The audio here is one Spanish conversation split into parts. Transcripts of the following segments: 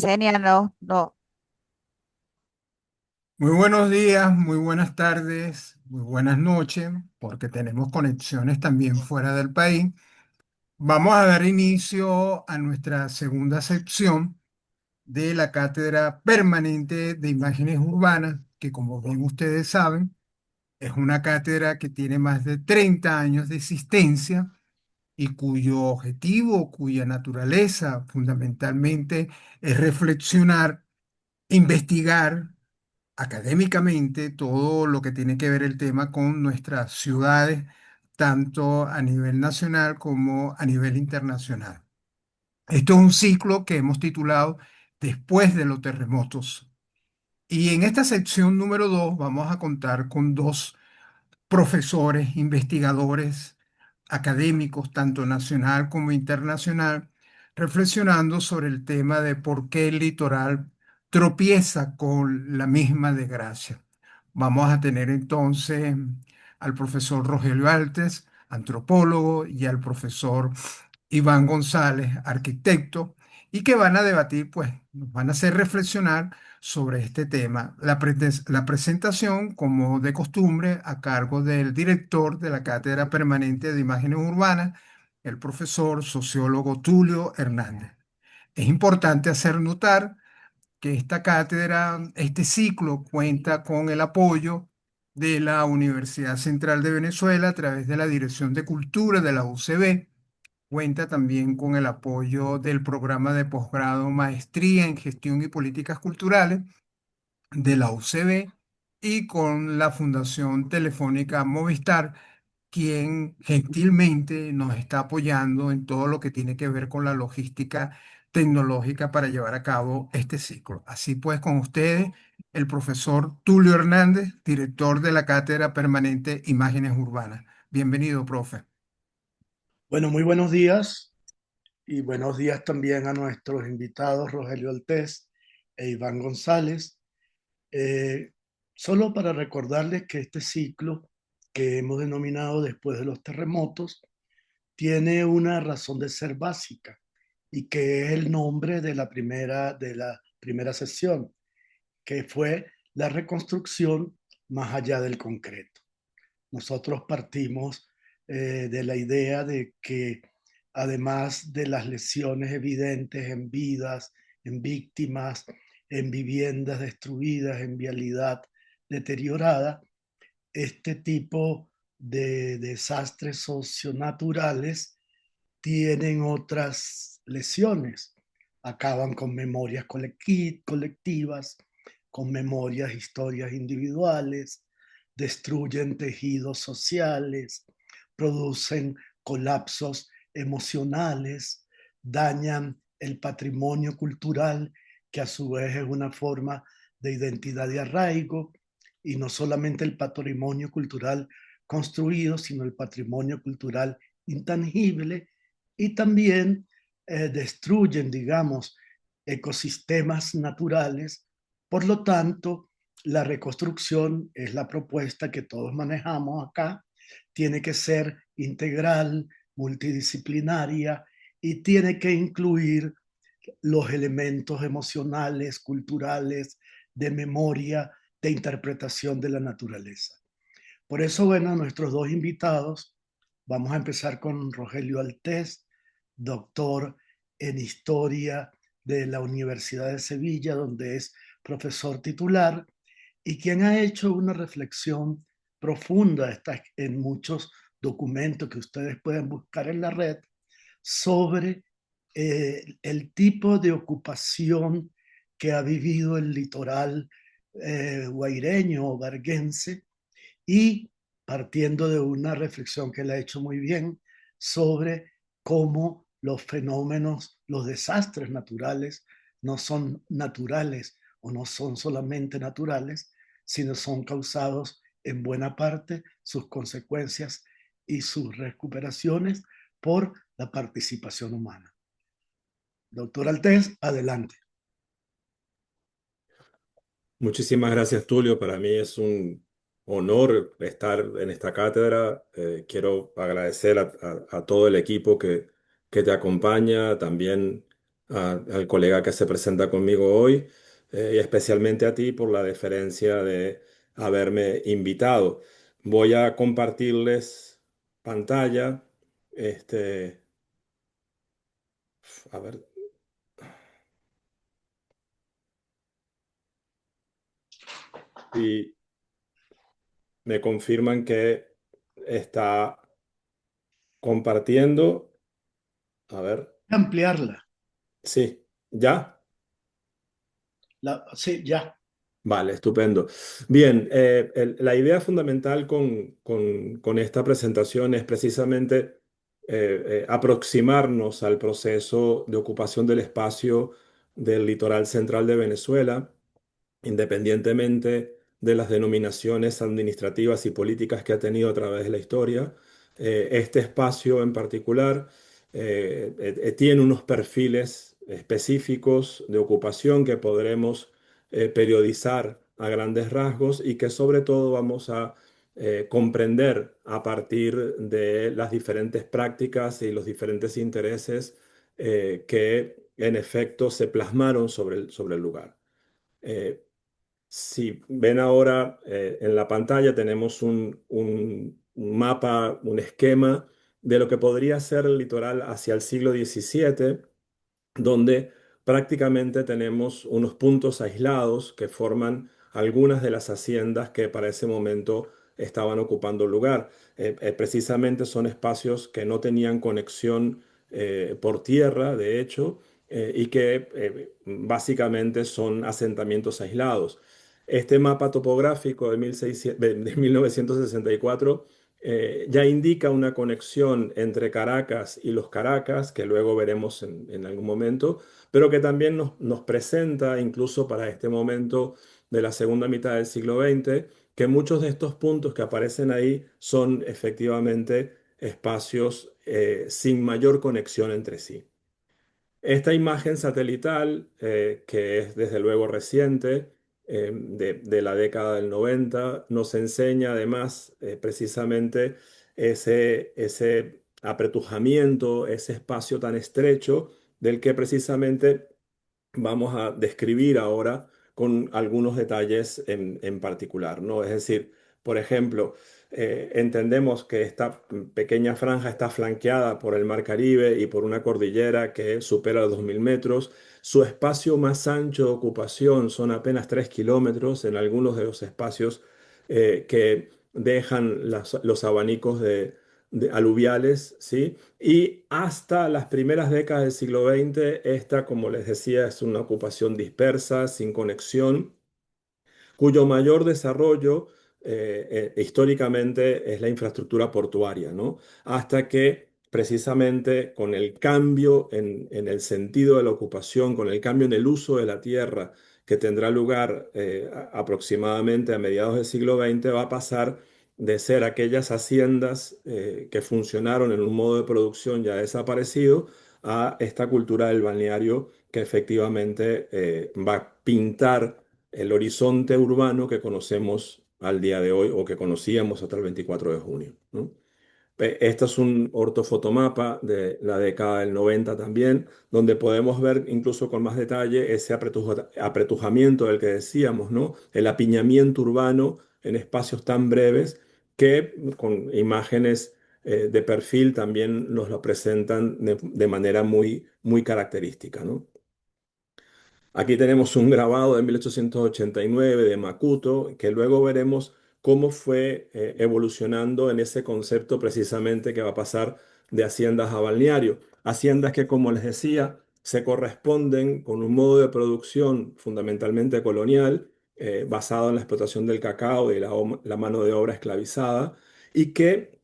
Yesenia, no, no. Muy buenos días, muy buenas tardes, muy buenas noches, porque tenemos conexiones también fuera del país. Vamos a dar inicio a nuestra segunda sección de la Cátedra Permanente de Imágenes Urbanas, que como bien ustedes saben, es una cátedra que tiene más de 30 años de existencia y cuyo objetivo, cuya naturaleza fundamentalmente es reflexionar, investigar académicamente todo lo que tiene que ver el tema con nuestras ciudades, tanto a nivel nacional como a nivel internacional. Esto es un ciclo que hemos titulado Después de los terremotos. Y en esta sección número 2 vamos a contar con dos profesores, investigadores, académicos, tanto nacional como internacional, reflexionando sobre el tema de por qué el litoral tropieza con la misma desgracia. Vamos a tener entonces al profesor Rogelio Altes, antropólogo, y al profesor Iván González, arquitecto, y que van a debatir, pues, nos van a hacer reflexionar sobre este tema. La presentación, como de costumbre, a cargo del director de la Cátedra Permanente de Imágenes Urbanas, el profesor sociólogo Tulio Hernández. Es importante hacer notar que esta cátedra, este ciclo, cuenta con el apoyo de la Universidad Central de Venezuela a través de la Dirección de Cultura de la UCB. Cuenta también con el apoyo del programa de posgrado Maestría en Gestión y Políticas Culturales de la UCB y con la Fundación Telefónica Movistar, quien gentilmente nos está apoyando en todo lo que tiene que ver con la logística tecnológica para llevar a cabo este ciclo. Así pues, con ustedes, el profesor Tulio Hernández, director de la Cátedra Permanente Imágenes Urbanas. Bienvenido, profe. Bueno, muy buenos días y buenos días también a nuestros invitados Rogelio Altés e Iván González. Eh, Solo para recordarles que este ciclo que hemos denominado Después de los terremotos tiene una razón de ser básica y que es el nombre de la primera sesión, que fue la reconstrucción más allá del concreto. Nosotros partimos de la idea de que además de las lesiones evidentes en vidas, en víctimas, en viviendas destruidas, en vialidad deteriorada, este tipo de desastres socionaturales tienen otras lesiones. Acaban con memorias colectivas, con memorias, historias individuales, destruyen tejidos sociales, producen colapsos emocionales, dañan el patrimonio cultural, que a su vez es una forma de identidad y arraigo, y no solamente el patrimonio cultural construido, sino el patrimonio cultural intangible, y también destruyen, digamos, ecosistemas naturales. Por lo tanto, la reconstrucción es la propuesta que todos manejamos acá. Tiene que ser integral, multidisciplinaria y tiene que incluir los elementos emocionales, culturales, de memoria, de interpretación de la naturaleza. Por eso, bueno, nuestros dos invitados, vamos a empezar con Rogelio Altés, doctor en Historia de la Universidad de Sevilla, donde es profesor titular, y quien ha hecho una reflexión profunda, está en muchos documentos que ustedes pueden buscar en la red, sobre el tipo de ocupación que ha vivido el litoral guaireño o varguense, y partiendo de una reflexión que él ha hecho muy bien sobre cómo los fenómenos, los desastres naturales no son naturales o no son solamente naturales, sino son causados en buena parte sus consecuencias y sus recuperaciones por la participación humana. Doctor Altés, adelante. Muchísimas gracias, Tulio. Para mí es un honor estar en esta cátedra. Quiero agradecer a todo el equipo que te acompaña, también al colega que se presenta conmigo hoy, y especialmente a ti por la deferencia de haberme invitado. Voy a compartirles pantalla. Este, a ver, y me confirman que está compartiendo. A ver, Ampliarla. sí, ¿ya? Sí, ya. Vale, estupendo. Bien, la idea fundamental con esta presentación es precisamente aproximarnos al proceso de ocupación del espacio del litoral central de Venezuela, independientemente de las denominaciones administrativas y políticas que ha tenido a través de la historia. Este espacio en particular tiene unos perfiles específicos de ocupación que podremos periodizar a grandes rasgos y que sobre todo vamos a comprender a partir de las diferentes prácticas y los diferentes intereses que en efecto se plasmaron sobre el lugar. Eh, si ven ahora en la pantalla tenemos un mapa, un esquema de lo que podría ser el litoral hacia el siglo XVII, donde prácticamente tenemos unos puntos aislados que forman algunas de las haciendas que para ese momento estaban ocupando lugar. Precisamente son espacios que no tenían conexión por tierra, de hecho, y que básicamente son asentamientos aislados. Este mapa topográfico de, 1600 de 1964 ya indica una conexión entre Caracas y los Caracas, que luego veremos en algún momento, pero que también nos presenta, incluso para este momento de la segunda mitad del siglo XX, que muchos de estos puntos que aparecen ahí son efectivamente espacios sin mayor conexión entre sí. Esta imagen satelital, que es desde luego reciente, de la década del 90, nos enseña además precisamente ese apretujamiento, ese espacio tan estrecho del que precisamente vamos a describir ahora con algunos detalles en particular, ¿no? Es decir, por ejemplo, entendemos que esta pequeña franja está flanqueada por el Mar Caribe y por una cordillera que supera los 2000 metros. Su espacio más ancho de ocupación son apenas 3 kilómetros en algunos de los espacios que dejan los abanicos de aluviales, ¿sí? Y hasta las primeras décadas del siglo XX, esta, como les decía, es una ocupación dispersa, sin conexión, cuyo mayor desarrollo históricamente es la infraestructura portuaria, ¿no? Hasta que precisamente con el cambio en el sentido de la ocupación, con el cambio en el uso de la tierra que tendrá lugar aproximadamente a mediados del siglo XX, va a pasar de ser aquellas haciendas que funcionaron en un modo de producción ya desaparecido a esta cultura del balneario que efectivamente va a pintar el horizonte urbano que conocemos al día de hoy o que conocíamos hasta el 24 de junio, ¿no? Este es un ortofotomapa de la década del 90 también, donde podemos ver incluso con más detalle ese apretujamiento del que decíamos, ¿no? El apiñamiento urbano en espacios tan breves que con imágenes de perfil también nos lo presentan de manera muy característica, ¿no? Aquí tenemos un grabado de 1889 de Makuto, que luego veremos cómo fue evolucionando en ese concepto precisamente que va a pasar de haciendas a balneario. Haciendas que, como les decía, se corresponden con un modo de producción fundamentalmente colonial, basado en la explotación del cacao y la mano de obra esclavizada, y que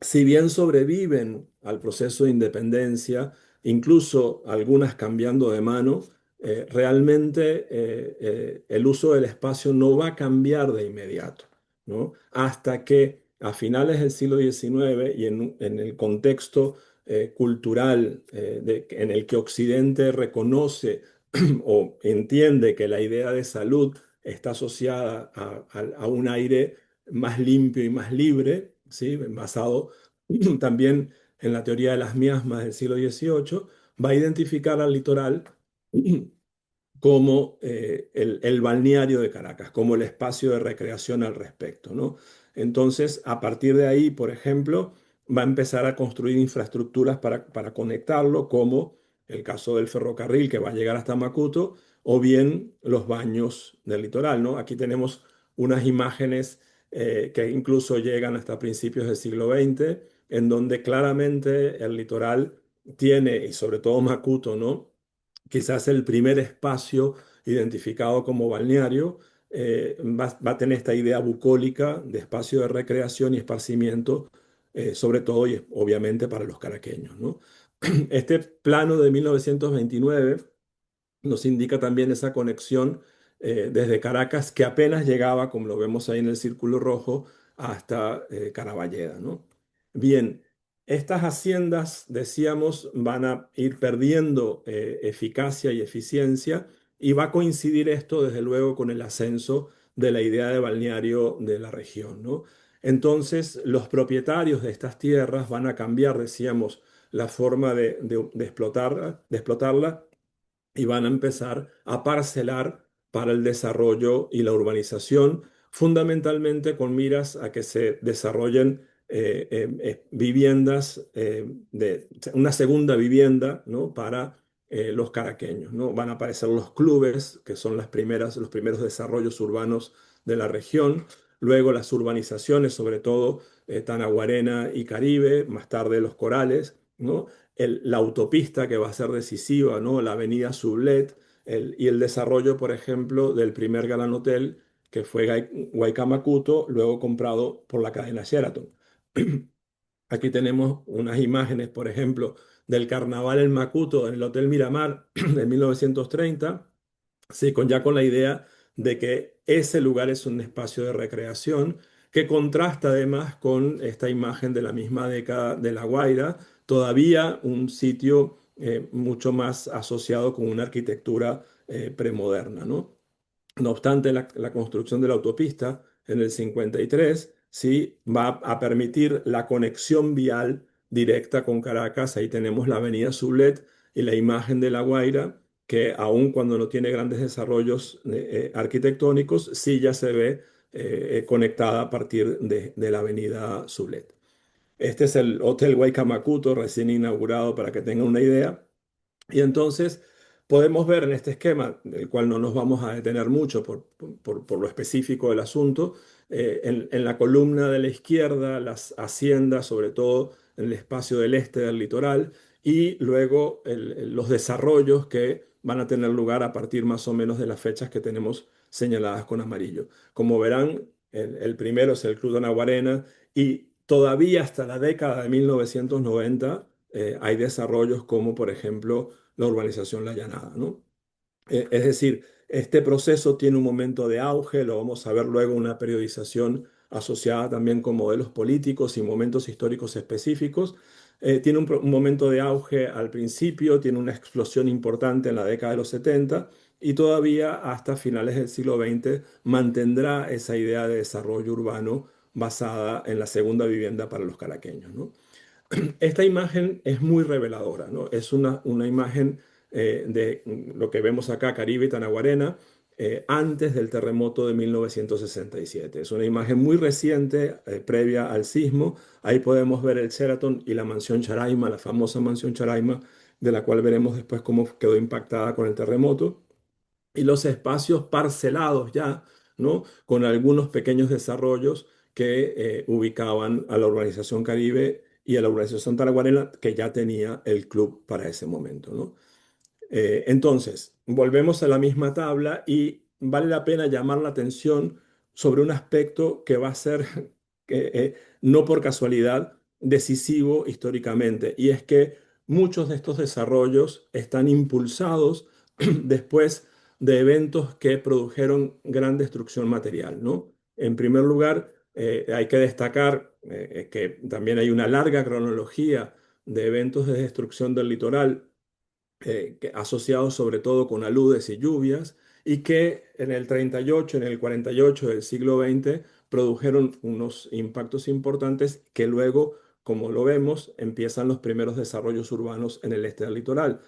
si bien sobreviven al proceso de independencia, incluso algunas cambiando de mano, realmente el uso del espacio no va a cambiar de inmediato, ¿no? Hasta que a finales del siglo XIX y en el contexto cultural en el que Occidente reconoce o entiende que la idea de salud está asociada a un aire más limpio y más libre, ¿sí? Basado también en la teoría de las miasmas del siglo XVIII, va a identificar al litoral como el balneario de Caracas, como el espacio de recreación al respecto, ¿no? Entonces, a partir de ahí, por ejemplo, va a empezar a construir infraestructuras para conectarlo, como el caso del ferrocarril que va a llegar hasta Macuto, o bien los baños del litoral, ¿no? Aquí tenemos unas imágenes que incluso llegan hasta principios del siglo XX, en donde claramente el litoral tiene, y sobre todo Macuto, ¿no? Quizás el primer espacio identificado como balneario, va a tener esta idea bucólica de espacio de recreación y esparcimiento, sobre todo y obviamente para los caraqueños, ¿no? Este plano de 1929 nos indica también esa conexión desde Caracas, que apenas llegaba, como lo vemos ahí en el círculo rojo, hasta Caraballeda, ¿no? Bien, estas haciendas, decíamos, van a ir perdiendo eficacia y eficiencia, y va a coincidir esto, desde luego, con el ascenso de la idea de balneario de la región, ¿no? Entonces, los propietarios de estas tierras van a cambiar, decíamos, la forma de explotarla, y van a empezar a parcelar para el desarrollo y la urbanización, fundamentalmente con miras a que se desarrollen viviendas, de una segunda vivienda, ¿no? Para los caraqueños, ¿no? Van a aparecer los clubes, que son los primeros desarrollos urbanos de la región, luego las urbanizaciones, sobre todo Tanaguarena y Caribe, más tarde los Corales, ¿no? La autopista que va a ser decisiva, ¿no? La avenida Sublet, y el desarrollo, por ejemplo, del primer Gran Hotel, que fue Guaycamacuto, luego comprado por la cadena Sheraton. Aquí tenemos unas imágenes, por ejemplo, del carnaval en Macuto, en el Hotel Miramar de 1930. Sí, ya con la idea de que ese lugar es un espacio de recreación, que contrasta además con esta imagen de la misma década de La Guaira, todavía un sitio mucho más asociado con una arquitectura premoderna, ¿no? No obstante, la construcción de la autopista en el 53 sí va a permitir la conexión vial directa con Caracas. Ahí tenemos la avenida Sublet y la imagen de La Guaira, que aun cuando no tiene grandes desarrollos arquitectónicos, sí ya se ve conectada a partir de la avenida Sublet. Este es el Hotel Guaycamacuto, recién inaugurado, para que tengan una idea. Y entonces podemos ver en este esquema, del cual no nos vamos a detener mucho por lo específico del asunto, en la columna de la izquierda, las haciendas, sobre todo en el espacio del este del litoral, y luego los desarrollos que van a tener lugar a partir más o menos de las fechas que tenemos señaladas con amarillo. Como verán, el primero es el Club de Naguarena, y todavía hasta la década de 1990 hay desarrollos como, por ejemplo, la urbanización La Llanada, ¿no? Es decir, este proceso tiene un momento de auge, lo vamos a ver luego, una periodización asociada también con modelos políticos y momentos históricos específicos. Tiene un momento de auge al principio, tiene una explosión importante en la década de los 70, y todavía hasta finales del siglo XX mantendrá esa idea de desarrollo urbano basada en la segunda vivienda para los caraqueños, ¿no? Esta imagen es muy reveladora, ¿no? Es una imagen de lo que vemos acá, Caribe y Tanaguarena, antes del terremoto de 1967. Es una imagen muy reciente, previa al sismo. Ahí podemos ver el Sheraton y la mansión Charaima, la famosa mansión Charaima, de la cual veremos después cómo quedó impactada con el terremoto, y los espacios parcelados ya, ¿no? Con algunos pequeños desarrollos que ubicaban a la urbanización Caribe y a la urbanización Taraguarela, que ya tenía el club para ese momento, ¿no? Entonces, volvemos a la misma tabla, y vale la pena llamar la atención sobre un aspecto que va a ser, no por casualidad, decisivo históricamente, y es que muchos de estos desarrollos están impulsados después de eventos que produjeron gran destrucción material, ¿no? En primer lugar, hay que destacar que también hay una larga cronología de eventos de destrucción del litoral, asociados sobre todo con aludes y lluvias, y que en el 38, en el 48 del siglo XX produjeron unos impactos importantes que luego como lo vemos, empiezan los primeros desarrollos urbanos en el este del litoral.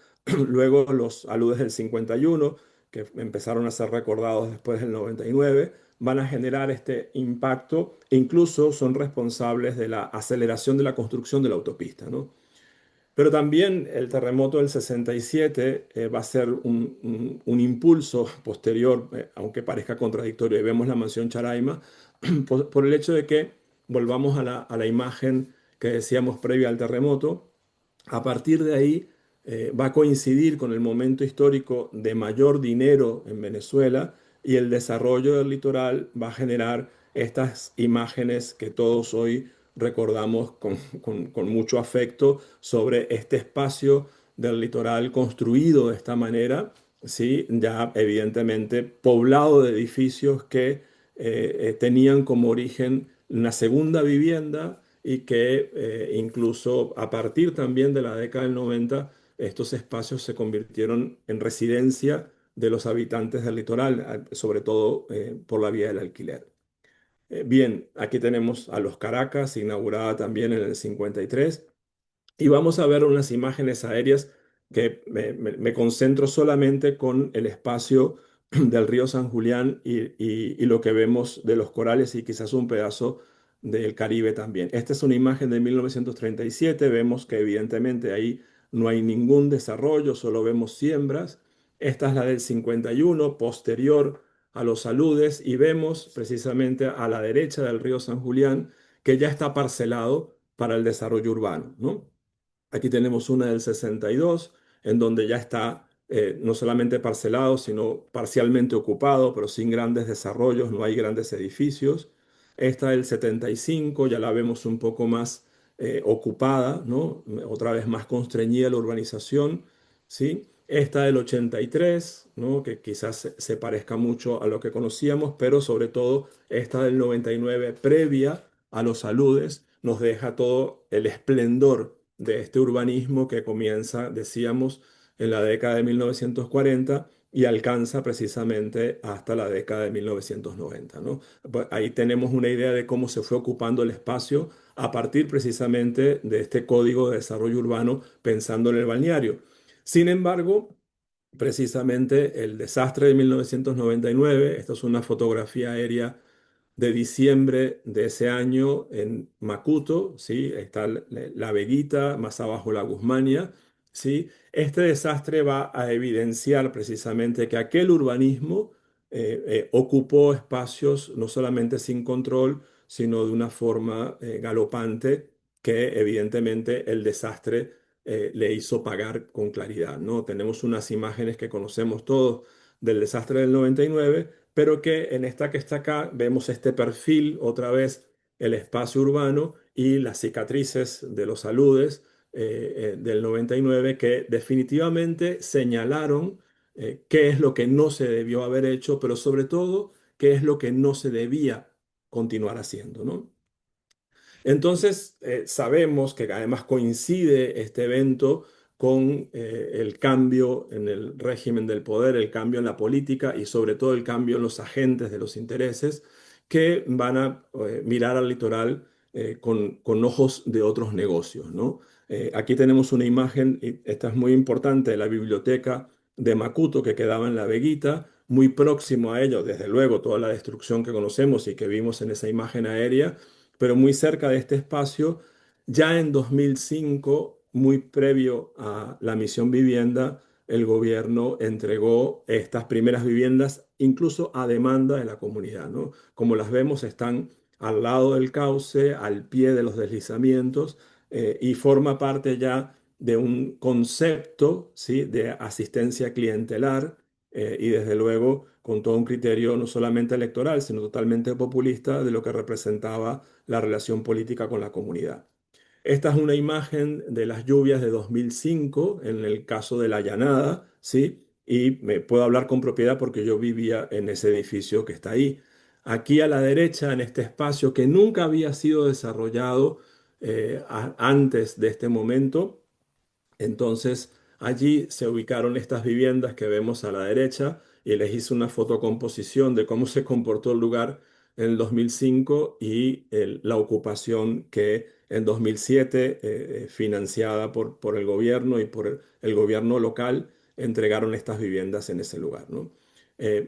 Luego los aludes del 51, que empezaron a ser recordados después del 99, van a generar este impacto e incluso son responsables de la aceleración de la construcción de la autopista, ¿no? Pero también el terremoto del 67 va a ser un impulso posterior, aunque parezca contradictorio, y vemos la mansión Charaima, por el hecho de que volvamos a la imagen que decíamos previa al terremoto. A partir de ahí va a coincidir con el momento histórico de mayor dinero en Venezuela y el desarrollo del litoral va a generar estas imágenes que todos hoy recordamos con mucho afecto sobre este espacio del litoral construido de esta manera, ¿sí? Ya evidentemente poblado de edificios que tenían como origen una segunda vivienda y que incluso a partir también de la década del 90 estos espacios se convirtieron en residencia de los habitantes del litoral, sobre todo por la vía del alquiler. Bien, aquí tenemos a Los Caracas, inaugurada también en el 53, y vamos a ver unas imágenes aéreas que me concentro solamente con el espacio del río San Julián y lo que vemos de los corales y quizás un pedazo del Caribe también. Esta es una imagen de 1937. Vemos que evidentemente ahí no hay ningún desarrollo, solo vemos siembras. Esta es la del 51, posterior a los aludes, y vemos precisamente a la derecha del río San Julián que ya está parcelado para el desarrollo urbano, ¿no? Aquí tenemos una del 62, en donde ya está no solamente parcelado, sino parcialmente ocupado, pero sin grandes desarrollos, no hay grandes edificios. Esta del 75 ya la vemos un poco más ocupada, ¿no? Otra vez más constreñida la urbanización, ¿sí? Esta del 83, ¿no? Que quizás se parezca mucho a lo que conocíamos, pero sobre todo esta del 99, previa a los aludes, nos deja todo el esplendor de este urbanismo que comienza, decíamos, en la década de 1940 y alcanza precisamente hasta la década de 1990, ¿no? Pues ahí tenemos una idea de cómo se fue ocupando el espacio a partir precisamente de este Código de Desarrollo Urbano pensando en el balneario. Sin embargo, precisamente el desastre de 1999, esta es una fotografía aérea de diciembre de ese año en Macuto, ¿sí? Está la Veguita, más abajo la Guzmania, ¿sí? Este desastre va a evidenciar precisamente que aquel urbanismo ocupó espacios no solamente sin control, sino de una forma galopante que evidentemente el desastre le hizo pagar con claridad, ¿no? Tenemos unas imágenes que conocemos todos del desastre del 99, pero que en esta que está acá vemos este perfil, otra vez el espacio urbano y las cicatrices de los aludes del 99 que definitivamente señalaron qué es lo que no se debió haber hecho, pero sobre todo qué es lo que no se debía continuar haciendo, ¿no? Entonces, sabemos que además coincide este evento con el cambio en el régimen del poder, el cambio en la política y sobre todo el cambio en los agentes de los intereses que van a mirar al litoral con ojos de otros negocios, ¿no? Aquí tenemos una imagen, y esta es muy importante, de la biblioteca de Macuto que quedaba en La Veguita, muy próximo a ello, desde luego, toda la destrucción que conocemos y que vimos en esa imagen aérea, pero muy cerca de este espacio, ya en 2005, muy previo a la misión vivienda, el gobierno entregó estas primeras viviendas incluso a demanda de la comunidad, ¿no? Como las vemos, están al lado del cauce, al pie de los deslizamientos, y forma parte ya de un concepto, ¿sí? De asistencia clientelar y desde luego con todo un criterio no solamente electoral, sino totalmente populista de lo que representaba la relación política con la comunidad. Esta es una imagen de las lluvias de 2005 en el caso de La Llanada, ¿sí? Y me puedo hablar con propiedad porque yo vivía en ese edificio que está ahí. Aquí a la derecha, en este espacio que nunca había sido desarrollado antes de este momento, entonces allí se ubicaron estas viviendas que vemos a la derecha y les hice una fotocomposición de cómo se comportó el lugar en el 2005 y la ocupación que en 2007, financiada por el gobierno y por el gobierno local, entregaron estas viviendas en ese lugar, ¿no?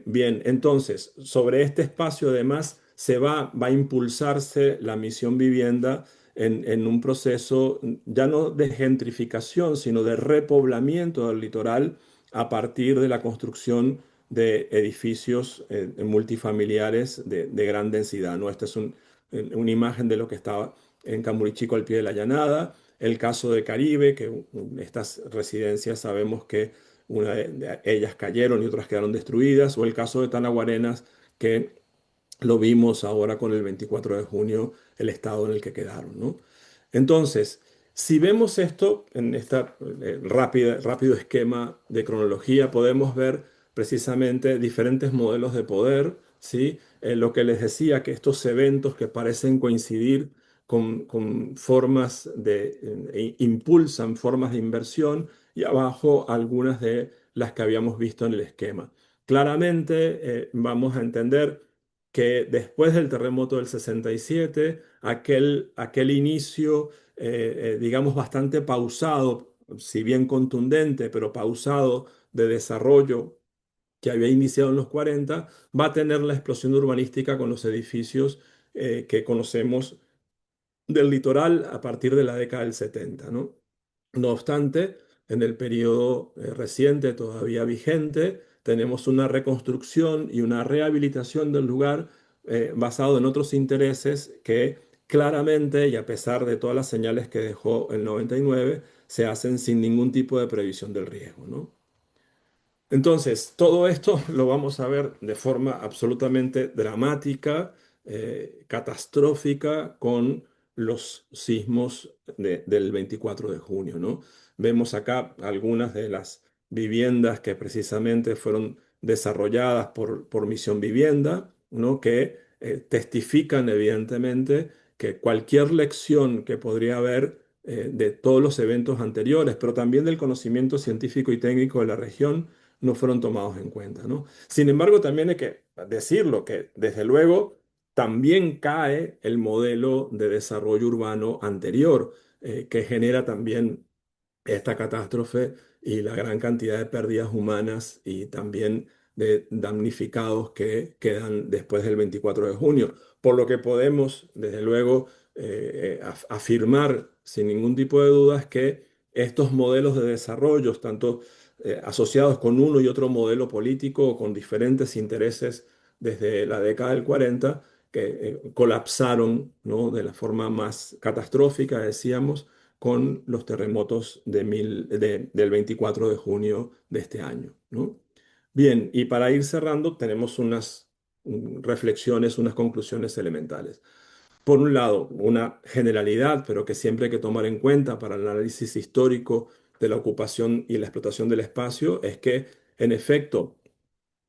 Bien, entonces, sobre este espacio además va a impulsarse la misión vivienda en un proceso ya no de gentrificación, sino de repoblamiento del litoral a partir de la construcción de edificios multifamiliares de gran densidad, ¿no? Esta es una imagen de lo que estaba en Camurichico al pie de la llanada. El caso de Caribe, que estas residencias sabemos que una de ellas cayeron y otras quedaron destruidas, o el caso de Tanaguarenas, que lo vimos ahora con el 24 de junio, el estado en el que quedaron, ¿no? Entonces, si vemos esto en este rápido esquema de cronología, podemos ver precisamente diferentes modelos de poder, ¿sí? Lo que les decía, que estos eventos que parecen coincidir con formas impulsan formas de inversión, y abajo algunas de las que habíamos visto en el esquema. Claramente, vamos a entender que después del terremoto del 67, aquel inicio, digamos, bastante pausado, si bien contundente, pero pausado de desarrollo que había iniciado en los 40, va a tener la explosión urbanística con los edificios que conocemos del litoral a partir de la década del 70, ¿no? No obstante, en el periodo reciente, todavía vigente, tenemos una reconstrucción y una rehabilitación del lugar basado en otros intereses que claramente, y a pesar de todas las señales que dejó el 99, se hacen sin ningún tipo de previsión del riesgo, ¿no? Entonces, todo esto lo vamos a ver de forma absolutamente dramática, catastrófica, con los sismos del 24 de junio, ¿no? Vemos acá algunas de las viviendas que precisamente fueron desarrolladas por Misión Vivienda, ¿no? Que testifican evidentemente que cualquier lección que podría haber de todos los eventos anteriores, pero también del conocimiento científico y técnico de la región, no fueron tomados en cuenta, ¿no? Sin embargo, también hay que decirlo que, desde luego, también cae el modelo de desarrollo urbano anterior, que genera también esta catástrofe y la gran cantidad de pérdidas humanas y también de damnificados que quedan después del 24 de junio. Por lo que podemos, desde luego, afirmar sin ningún tipo de dudas que estos modelos de desarrollo, tanto asociados con uno y otro modelo político o con diferentes intereses desde la década del 40, que colapsaron, ¿no? De la forma más catastrófica, decíamos, con los terremotos del 24 de junio de este año, ¿no? Bien, y para ir cerrando, tenemos unas reflexiones, unas conclusiones elementales. Por un lado, una generalidad, pero que siempre hay que tomar en cuenta para el análisis histórico de la ocupación y la explotación del espacio, es que, en efecto,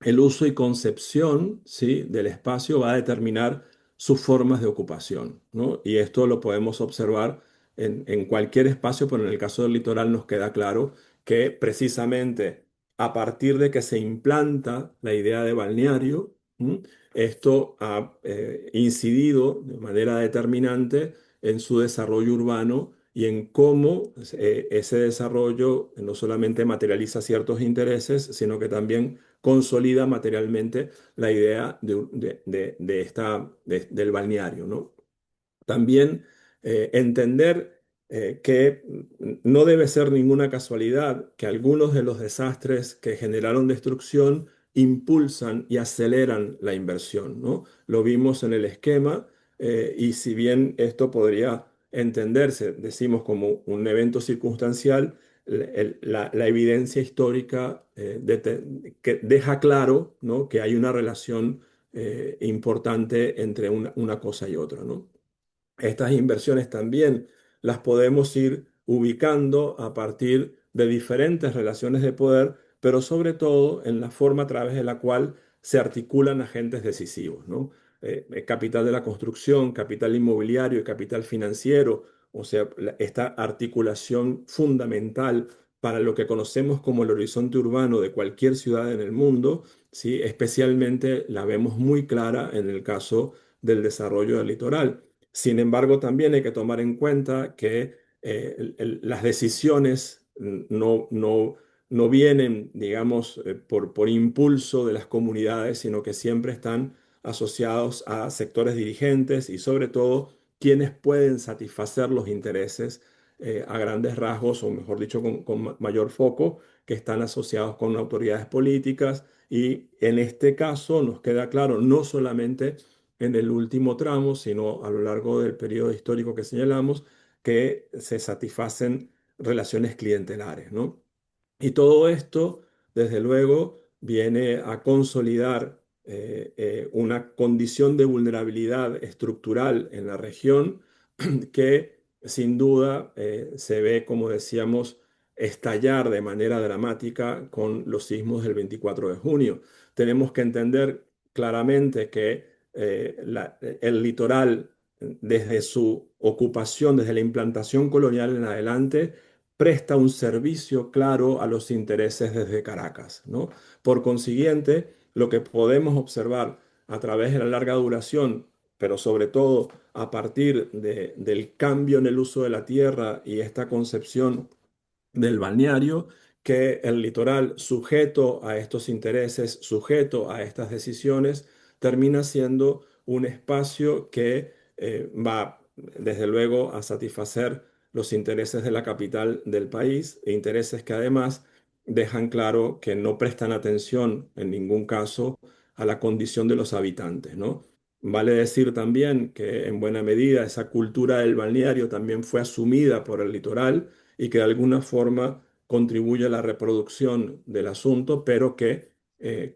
el uso y concepción, ¿sí?, del espacio va a determinar sus formas de ocupación, ¿no? Y esto lo podemos observar en cualquier espacio, pero en el caso del litoral nos queda claro que precisamente a partir de que se implanta la idea de balneario, ¿m? Esto ha incidido de manera determinante en su desarrollo urbano y en cómo ese desarrollo no solamente materializa ciertos intereses, sino que también consolida materialmente la idea del balneario, ¿no? También entender que no debe ser ninguna casualidad que algunos de los desastres que generaron destrucción impulsan y aceleran la inversión, ¿no? Lo vimos en el esquema, y si bien esto podría entenderse, decimos, como un evento circunstancial, la evidencia histórica que deja claro, ¿no?, que hay una relación importante entre una cosa y otra, ¿no? Estas inversiones también las podemos ir ubicando a partir de diferentes relaciones de poder, pero sobre todo en la forma a través de la cual se articulan agentes decisivos, ¿no? Capital de la construcción, capital inmobiliario y capital financiero, o sea, esta articulación fundamental para lo que conocemos como el horizonte urbano de cualquier ciudad en el mundo, ¿sí? Especialmente la vemos muy clara en el caso del desarrollo del litoral. Sin embargo, también hay que tomar en cuenta que las decisiones no vienen, digamos, por impulso de las comunidades, sino que siempre están asociados a sectores dirigentes y sobre todo quienes pueden satisfacer los intereses a grandes rasgos, o mejor dicho, con mayor foco, que están asociados con autoridades políticas. Y en este caso nos queda claro, no solamente en el último tramo, sino a lo largo del periodo histórico que señalamos, que se satisfacen relaciones clientelares, ¿no? Y todo esto, desde luego, viene a consolidar una condición de vulnerabilidad estructural en la región que sin duda se ve, como decíamos, estallar de manera dramática con los sismos del 24 de junio. Tenemos que entender claramente que el litoral, desde su ocupación, desde la implantación colonial en adelante, presta un servicio claro a los intereses desde Caracas, ¿no? Por consiguiente, lo que podemos observar a través de la larga duración, pero sobre todo a partir del cambio en el uso de la tierra y esta concepción del balneario, que el litoral, sujeto a estos intereses, sujeto a estas decisiones, termina siendo un espacio que va, desde luego, a satisfacer los intereses de la capital del país, e intereses que además dejan claro que no prestan atención en ningún caso a la condición de los habitantes, ¿no? Vale decir también que en buena medida esa cultura del balneario también fue asumida por el litoral y que de alguna forma contribuye a la reproducción del asunto, pero que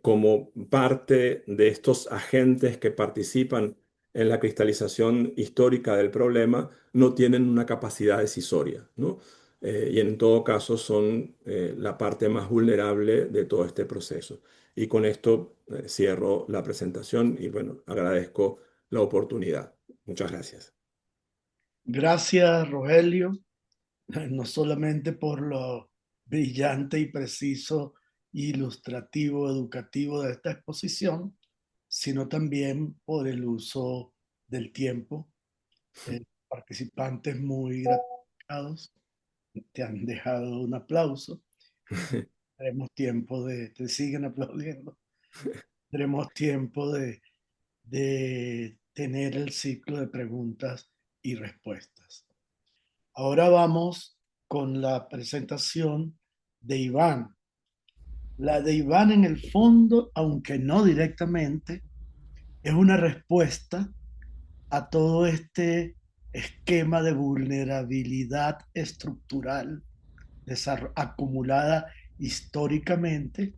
como parte de estos agentes que participan en la cristalización histórica del problema, no tienen una capacidad decisoria, ¿no? Y en todo caso son la parte más vulnerable de todo este proceso. Y con esto cierro la presentación y bueno, agradezco la oportunidad. Muchas gracias. Gracias, Rogelio, no solamente por lo brillante y preciso, ilustrativo, educativo de esta exposición, sino también por el uso del tiempo. Participantes muy gratificados te han dejado un aplauso. Tenemos tiempo te siguen aplaudiendo. Tenemos tiempo de tener el ciclo de preguntas y respuestas. Ahora vamos con la presentación de Iván. La de Iván en el fondo, aunque no directamente, es una respuesta a todo este esquema de vulnerabilidad estructural acumulada históricamente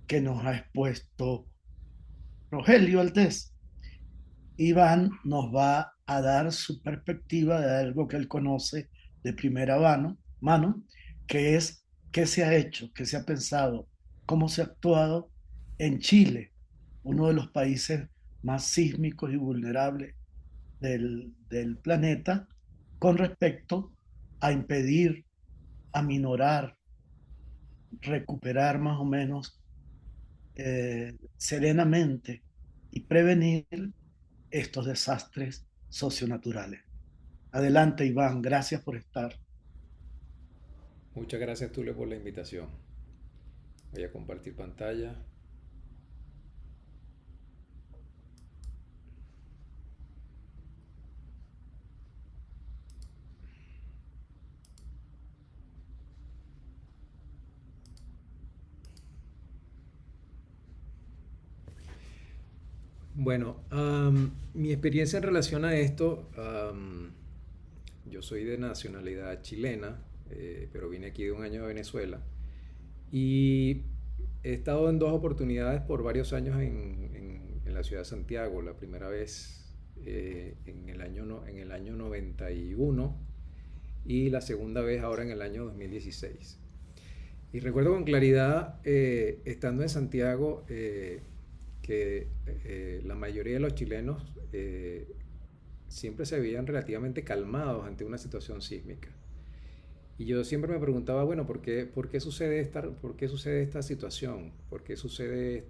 que nos ha expuesto Rogelio Altés. Iván nos va a dar su perspectiva de algo que él conoce de primera mano, que es qué se ha hecho, qué se ha pensado, cómo se ha actuado en Chile, uno de los países más sísmicos y vulnerables del planeta, con respecto a impedir, aminorar, recuperar más o menos serenamente y prevenir estos desastres socionaturales. Adelante, Iván, gracias por estar. Muchas gracias, Tulio, por la invitación. Voy a compartir pantalla. Bueno, mi experiencia en relación a esto, yo soy de nacionalidad chilena, pero vine aquí de un año de Venezuela y he estado en dos oportunidades por varios años en la ciudad de Santiago. La primera vez en el año, en el año 91 y la segunda vez ahora en el año 2016. Y recuerdo con claridad, estando en Santiago, que la mayoría de los chilenos siempre se veían relativamente calmados ante una situación sísmica. Y yo siempre me preguntaba, bueno, por qué por qué sucede esta situación? ¿Por qué sucede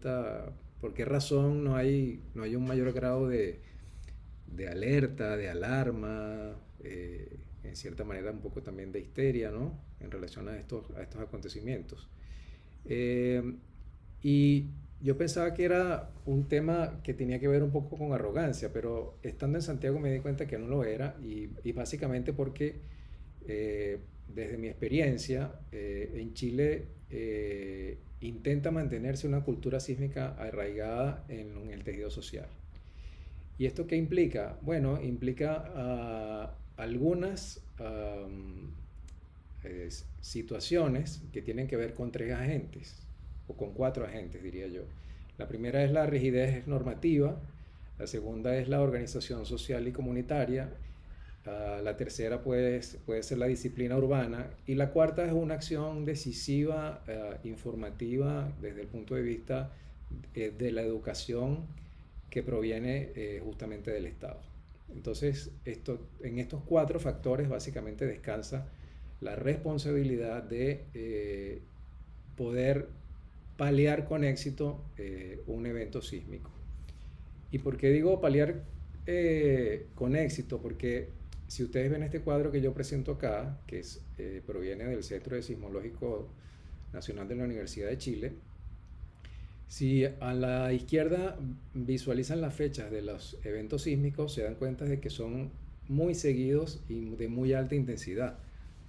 por qué razón no hay un mayor grado de alerta, de alarma, en cierta manera un poco también de histeria, ¿no? En relación a estos acontecimientos. Y yo pensaba que era un tema que tenía que ver un poco con arrogancia, pero estando en Santiago me di cuenta que no lo era, y básicamente porque desde mi experiencia en Chile intenta mantenerse una cultura sísmica arraigada en el tejido social. ¿Y esto qué implica? Bueno, implica algunas situaciones que tienen que ver con tres agentes, o con cuatro agentes, diría yo. La primera es la rigidez normativa, la segunda es la organización social y comunitaria, la tercera puede ser la disciplina urbana, y la cuarta es una acción decisiva, informativa, desde el punto de vista de la educación que proviene justamente del Estado. Entonces, en estos cuatro factores básicamente descansa la responsabilidad de poder paliar con éxito un evento sísmico. ¿Y por qué digo paliar con éxito? Porque si ustedes ven este cuadro que yo presento acá, que proviene del Centro de Sismológico Nacional de la Universidad de Chile, si a la izquierda visualizan las fechas de los eventos sísmicos, se dan cuenta de que son muy seguidos y de muy alta intensidad.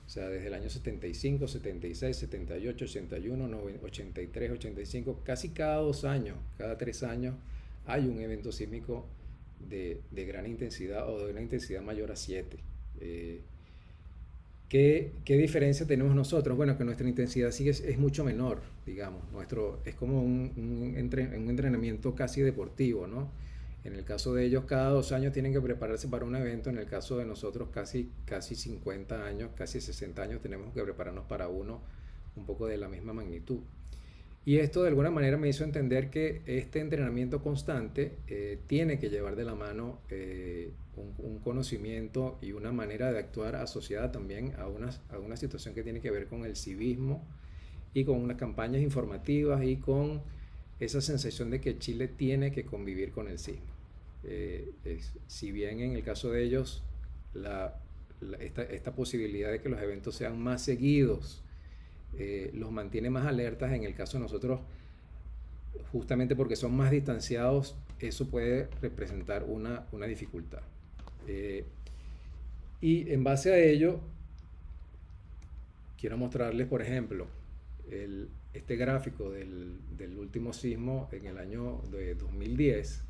O sea, desde el año 75, 76, 78, 81, 83, 85, casi cada 2 años, cada 3 años, hay un evento sísmico de gran intensidad o de una intensidad mayor a 7. ¿Qué diferencia tenemos nosotros? Bueno, que nuestra intensidad es mucho menor, digamos. Es como un entrenamiento casi deportivo, ¿no? En el caso de ellos, cada 2 años tienen que prepararse para un evento. En el caso de nosotros, casi 50 años, casi 60 años, tenemos que prepararnos para uno un poco de la misma magnitud. Y esto de alguna manera me hizo entender que este entrenamiento constante tiene que llevar de la mano un conocimiento y una manera de actuar asociada también a una situación que tiene que ver con el civismo y con unas campañas informativas y con esa sensación de que Chile tiene que convivir con el sismo. Si bien en el caso de ellos esta posibilidad de que los eventos sean más seguidos los mantiene más alertas, en el caso de nosotros, justamente porque son más distanciados, eso puede representar una dificultad. Y en base a ello, quiero mostrarles, por ejemplo, este gráfico del último sismo en el año de 2010.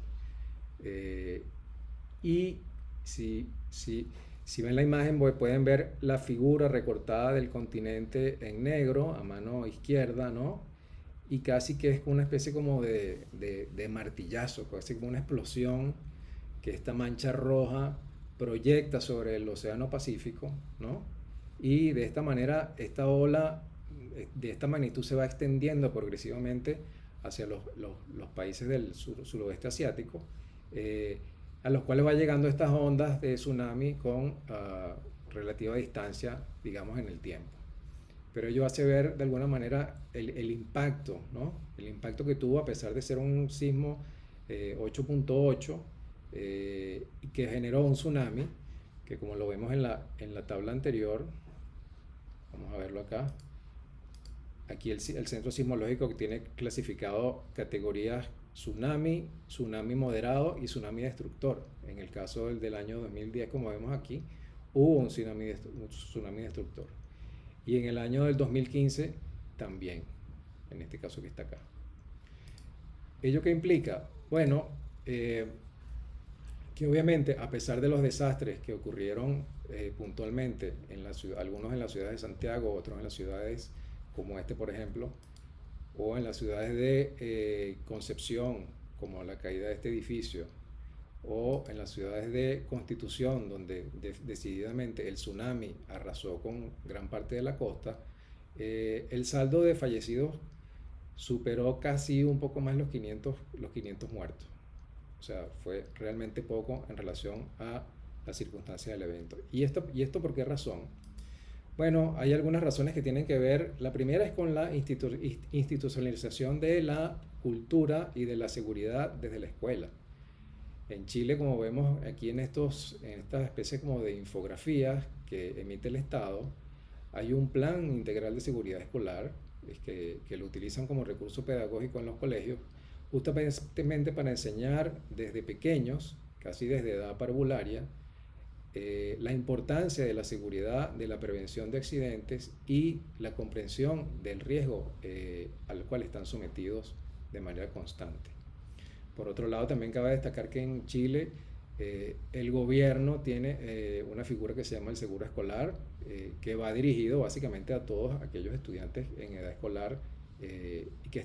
Y si ven la imagen, pueden ver la figura recortada del continente en negro a mano izquierda, ¿no? Y casi que es una especie como de martillazo, casi como una explosión que esta mancha roja proyecta sobre el Océano Pacífico, ¿no? Y de esta manera, esta ola de esta magnitud se va extendiendo progresivamente hacia los países del suroeste asiático, a los cuales va llegando estas ondas de tsunami con relativa distancia, digamos, en el tiempo. Pero ello hace ver de alguna manera el impacto, ¿no? El impacto que tuvo a pesar de ser un sismo 8.8 y que generó un tsunami, que como lo vemos en la tabla anterior, vamos a verlo acá. Aquí el Centro Sismológico que tiene clasificado categorías tsunami, tsunami moderado y tsunami destructor. En el caso del año 2010, como vemos aquí, hubo un tsunami destructor. Y en el año del 2015 también, en este caso que está acá. ¿Ello qué implica? Bueno, que obviamente a pesar de los desastres que ocurrieron puntualmente, algunos en la ciudad de Santiago, otros en las ciudades como por ejemplo, o en las ciudades de Concepción, como la caída de este edificio, o en las ciudades de Constitución, donde decididamente el tsunami arrasó con gran parte de la costa, el saldo de fallecidos superó casi un poco más los 500 muertos. O sea, fue realmente poco en relación a las circunstancias del evento. ¿Y esto por qué razón? Bueno, hay algunas razones que tienen que ver. La primera es con la institucionalización de la cultura y de la seguridad desde la escuela. En Chile, como vemos aquí en estas especies como de infografías que emite el Estado, hay un plan integral de seguridad escolar que lo utilizan como recurso pedagógico en los colegios, justamente para enseñar desde pequeños, casi desde edad parvularia, la importancia de la seguridad, de la prevención de accidentes y la comprensión del riesgo al cual están sometidos de manera constante. Por otro lado, también cabe destacar que en Chile el gobierno tiene una figura que se llama el seguro escolar, que va dirigido básicamente a todos aquellos estudiantes en edad escolar que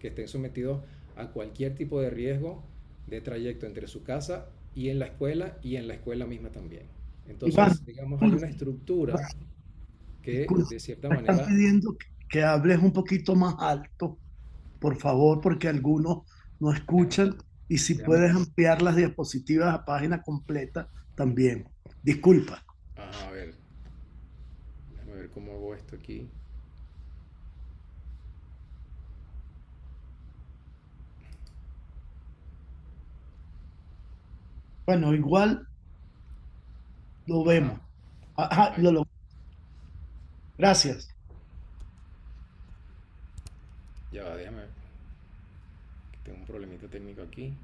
estén sometidos a cualquier tipo de riesgo de trayecto entre su casa y en la escuela misma también. Iván, Entonces, digamos, hay una disculpa, estructura que disculpa, de cierta me están manera... pidiendo que hables un poquito más alto, por favor, porque algunos no Déjame, escuchan y si déjame, puedes ampliar las diapositivas a página completa también. Disculpa. ajá, a ver, déjame ver cómo hago esto aquí. Bueno, igual lo Ajá, vemos. Ajá, ahí. gracias. Ya va, déjame, que tengo un problemita técnico aquí.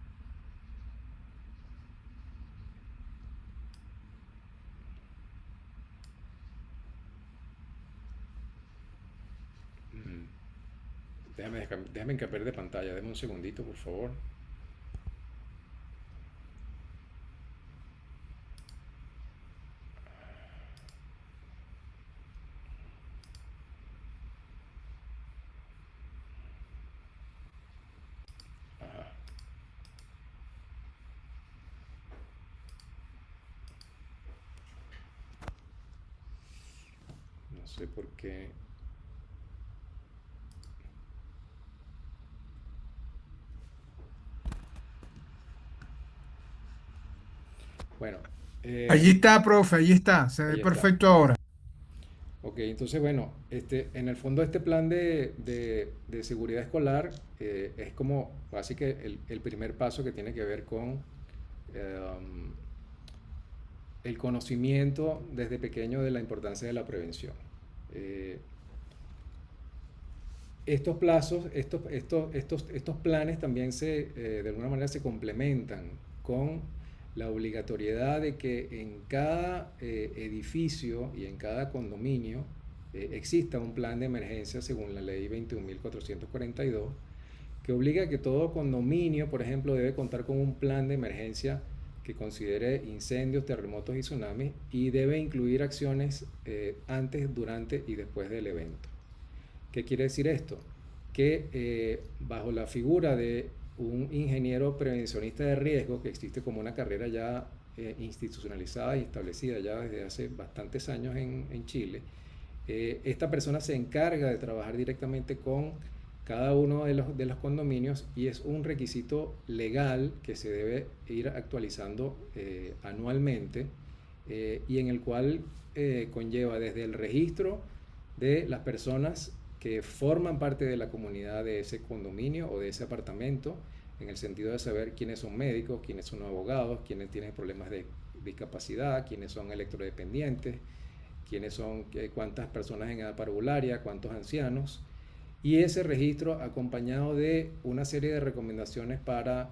Mm, déjame cambiar de pantalla, déjame un segundito, por favor. Ajá, no sé por qué. Bueno, Allí está, profe, allí está, se ve ahí está. perfecto ahora. Ok, entonces bueno, en el fondo este plan de seguridad escolar es como básicamente el primer paso que tiene que ver con um, el conocimiento desde pequeño de la importancia de la prevención. Eh, estos plazos, estos planes también de alguna manera se complementan con la obligatoriedad de que en cada edificio y en cada condominio exista un plan de emergencia según la ley 21.442, que obliga a que todo condominio, por ejemplo, debe contar con un plan de emergencia que considere incendios, terremotos y tsunamis y debe incluir acciones antes, durante y después del evento. ¿Qué quiere decir esto? Que bajo la figura de un ingeniero prevencionista de riesgo, que existe como una carrera ya institucionalizada y establecida ya desde hace bastantes años en Chile, esta persona se encarga de trabajar directamente con cada uno de los condominios y es un requisito legal que se debe ir actualizando anualmente y en el cual conlleva desde el registro de las personas que forman parte de la comunidad de ese condominio o de ese apartamento, en el sentido de saber quiénes son médicos, quiénes son abogados, quiénes tienen problemas de discapacidad, quiénes son electrodependientes, quiénes son, cuántas personas en edad parvularia, cuántos ancianos, y ese registro acompañado de una serie de recomendaciones para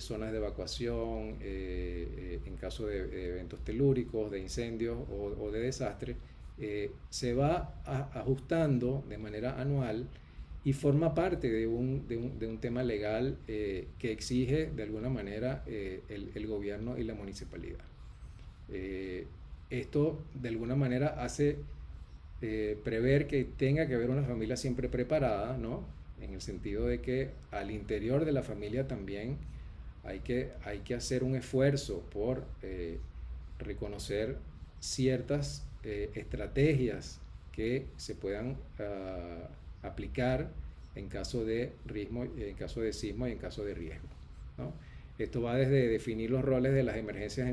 zonas de evacuación, en caso de eventos telúricos, de incendios o de desastres, se va ajustando de manera anual y forma parte de un tema legal que exige de alguna manera el gobierno y la municipalidad. Eh, Esto de alguna manera hace prever que tenga que haber una familia siempre preparada, ¿no? En el sentido de que al interior de la familia también hay que hacer un esfuerzo por reconocer ciertas estrategias que se puedan aplicar en caso de sismo y en caso de riesgo, ¿no? Esto va desde definir los roles de las emergencias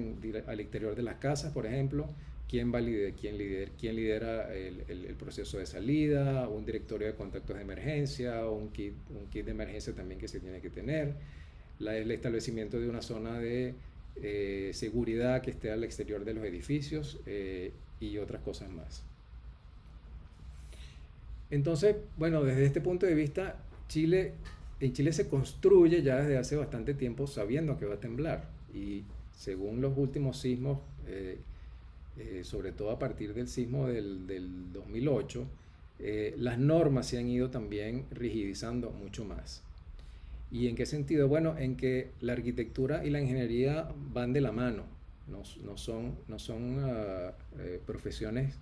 al interior de las casas, por ejemplo, quién lidera el proceso de salida, un directorio de contactos de emergencia, un kit de emergencia también que se tiene que tener, el establecimiento de una zona de seguridad que esté al exterior de los edificios y otras cosas más. Entonces, bueno, desde este punto de vista, en Chile se construye ya desde hace bastante tiempo sabiendo que va a temblar. Y según los últimos sismos, sobre todo a partir del sismo del 2008, las normas se han ido también rigidizando mucho más. ¿Y en qué sentido? Bueno, en que la arquitectura y la ingeniería van de la mano, no son profesiones,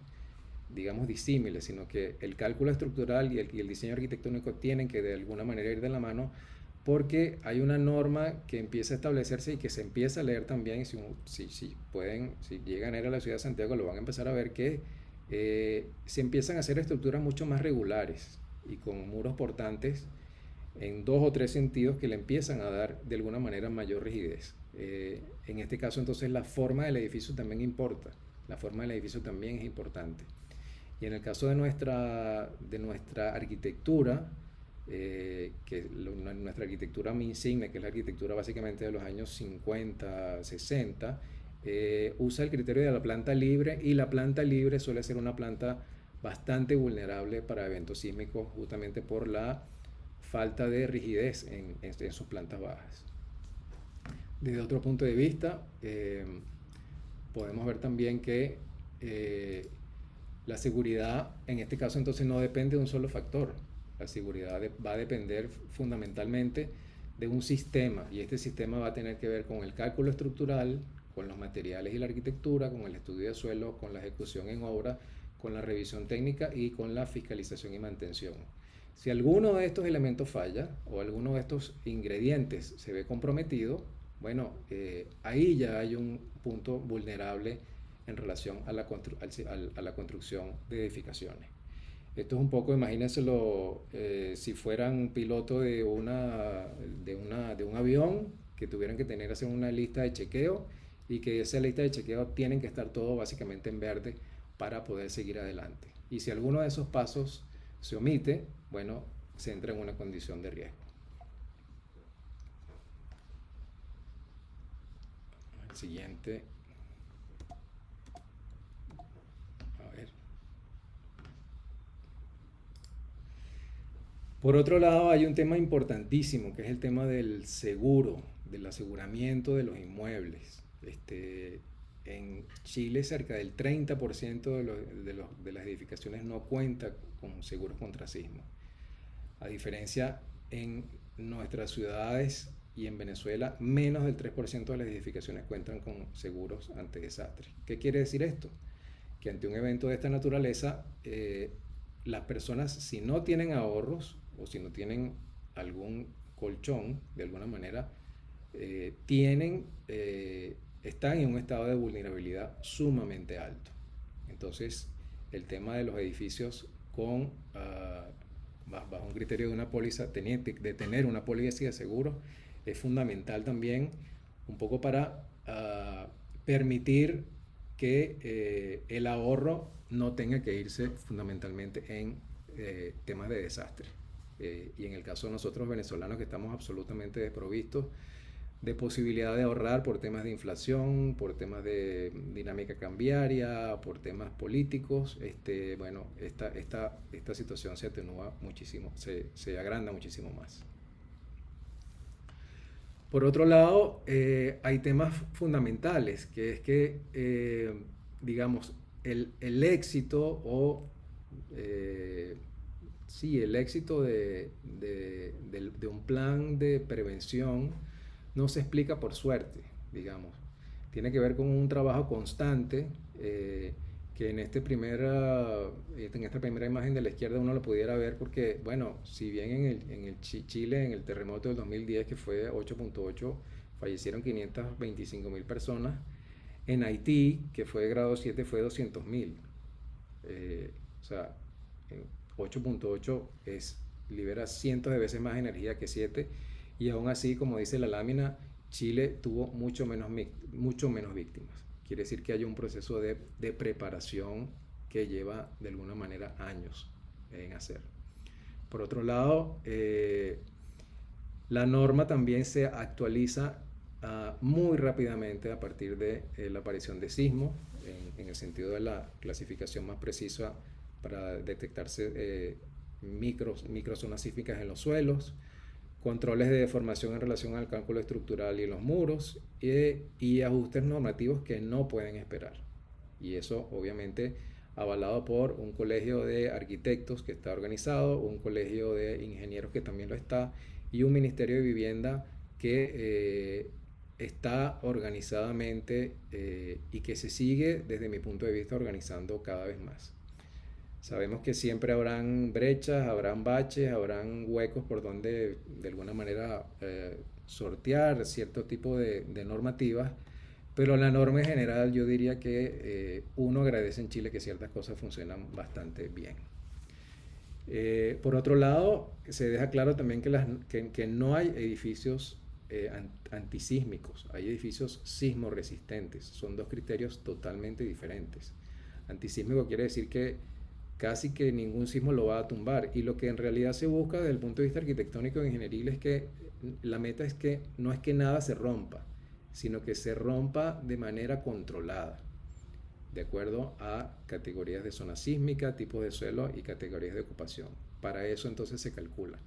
digamos, disímiles, sino que el cálculo estructural y el diseño arquitectónico tienen que de alguna manera ir de la mano, porque hay una norma que empieza a establecerse y que se empieza a leer también, y si llegan a ir a la ciudad de Santiago lo van a empezar a ver, que se empiezan a hacer estructuras mucho más regulares y con muros portantes en 2 o 3 sentidos que le empiezan a dar de alguna manera mayor rigidez. En este caso entonces la forma del edificio también importa, la forma del edificio también es importante. Y en el caso de nuestra arquitectura, nuestra arquitectura insignia, que es la arquitectura básicamente de los años 50, 60, usa el criterio de la planta libre, y la planta libre suele ser una planta bastante vulnerable para eventos sísmicos justamente por la falta de rigidez en sus plantas bajas. Desde otro punto de vista, podemos ver también que la seguridad en este caso entonces no depende de un solo factor. La seguridad va a depender fundamentalmente de un sistema, y este sistema va a tener que ver con el cálculo estructural, con los materiales y la arquitectura, con el estudio de suelo, con la ejecución en obra, con la revisión técnica y con la fiscalización y mantención. Si alguno de estos elementos falla o alguno de estos ingredientes se ve comprometido, bueno, ahí ya hay un punto vulnerable en relación a la construcción de edificaciones. Esto es un poco, imagínenselo, si fueran un piloto de un avión que tuvieran que hacer una lista de chequeo, y que esa lista de chequeo tienen que estar todo básicamente en verde para poder seguir adelante. Y si alguno de esos pasos se omite, bueno, se entra en una condición de riesgo. El siguiente. A ver. Por otro lado, hay un tema importantísimo, que es el tema del seguro, del aseguramiento de los inmuebles. En Chile cerca del 30% de las edificaciones no cuenta con seguros contra sismo. A diferencia, en nuestras ciudades y en Venezuela, menos del 3% de las edificaciones cuentan con seguros ante desastres. ¿Qué quiere decir esto? Que ante un evento de esta naturaleza, las personas, si no tienen ahorros o si no tienen algún colchón, de alguna manera, están en un estado de vulnerabilidad sumamente alto. Entonces, el tema de los edificios bajo un criterio de una póliza, de tener una póliza de seguro, es fundamental también, un poco para permitir que el ahorro no tenga que irse fundamentalmente en temas de desastre. Y en el caso de nosotros venezolanos, que estamos absolutamente desprovistos de posibilidad de ahorrar por temas de inflación, por temas de dinámica cambiaria, por temas políticos, bueno, esta situación se atenúa muchísimo, se agranda muchísimo más. Por otro lado, hay temas fundamentales, que es que, digamos, el éxito el éxito de un plan de prevención no se explica por suerte, digamos. Tiene que ver con un trabajo constante, que en esta primera imagen de la izquierda uno lo pudiera ver, porque, bueno, si bien en Chile, en el terremoto del 2010, que fue 8.8, fallecieron 525.000 personas, en Haití, que fue de grado 7, fue 200.000. O sea, 8.8 libera cientos de veces más energía que 7, y aún así, como dice la lámina, Chile tuvo mucho menos víctimas. Quiere decir que hay un proceso de preparación que lleva de alguna manera años en hacer. Por otro lado, La norma también se actualiza muy rápidamente a partir de la aparición de sismos, en el sentido de la clasificación más precisa para detectarse microzonas sísmicas en los suelos, controles de deformación en relación al cálculo estructural y en los muros, y ajustes normativos que no pueden esperar. Y eso obviamente avalado por un colegio de arquitectos que está organizado, un colegio de ingenieros que también lo está, y un ministerio de vivienda que está organizadamente y que se sigue desde mi punto de vista organizando cada vez más. Sabemos que siempre habrán brechas, habrán baches, habrán huecos por donde de alguna manera sortear cierto tipo de normativas, pero la norma en general yo diría que uno agradece en Chile que ciertas cosas funcionan bastante bien. Por otro lado, se deja claro también que no hay edificios antisísmicos, hay edificios sismoresistentes. Son dos criterios totalmente diferentes. Antisísmico quiere decir que casi que ningún sismo lo va a tumbar, y lo que en realidad se busca desde el punto de vista arquitectónico e ingenieril es que la meta es que no es que nada se rompa, sino que se rompa de manera controlada, de acuerdo a categorías de zona sísmica, tipos de suelo y categorías de ocupación. Para eso entonces se calcula,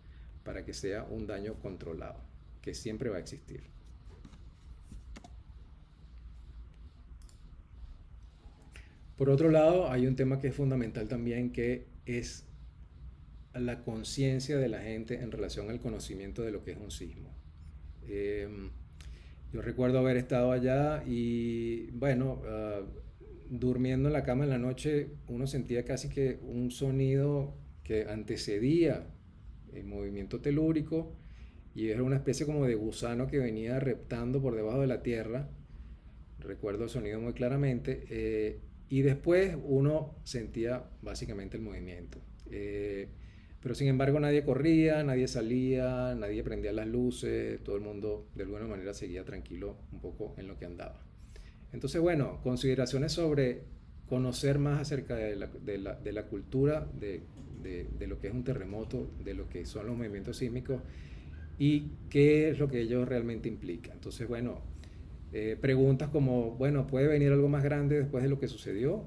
para que sea un daño controlado, que siempre va a existir. Por otro lado, hay un tema que es fundamental también, que es la conciencia de la gente en relación al conocimiento de lo que es un sismo. Yo recuerdo haber estado allá y, bueno, durmiendo en la cama en la noche, uno sentía casi que un sonido que antecedía el movimiento telúrico, y era una especie como de gusano que venía reptando por debajo de la tierra. Recuerdo el sonido muy claramente, y después uno sentía básicamente el movimiento. Pero sin embargo nadie corría, nadie salía, nadie prendía las luces, todo el mundo de alguna manera seguía tranquilo un poco en lo que andaba. Entonces, bueno, consideraciones sobre conocer más acerca de la cultura de lo que es un terremoto, de lo que son los movimientos sísmicos y qué es lo que ellos realmente implican. Entonces, bueno, preguntas como, bueno, ¿puede venir algo más grande después de lo que sucedió?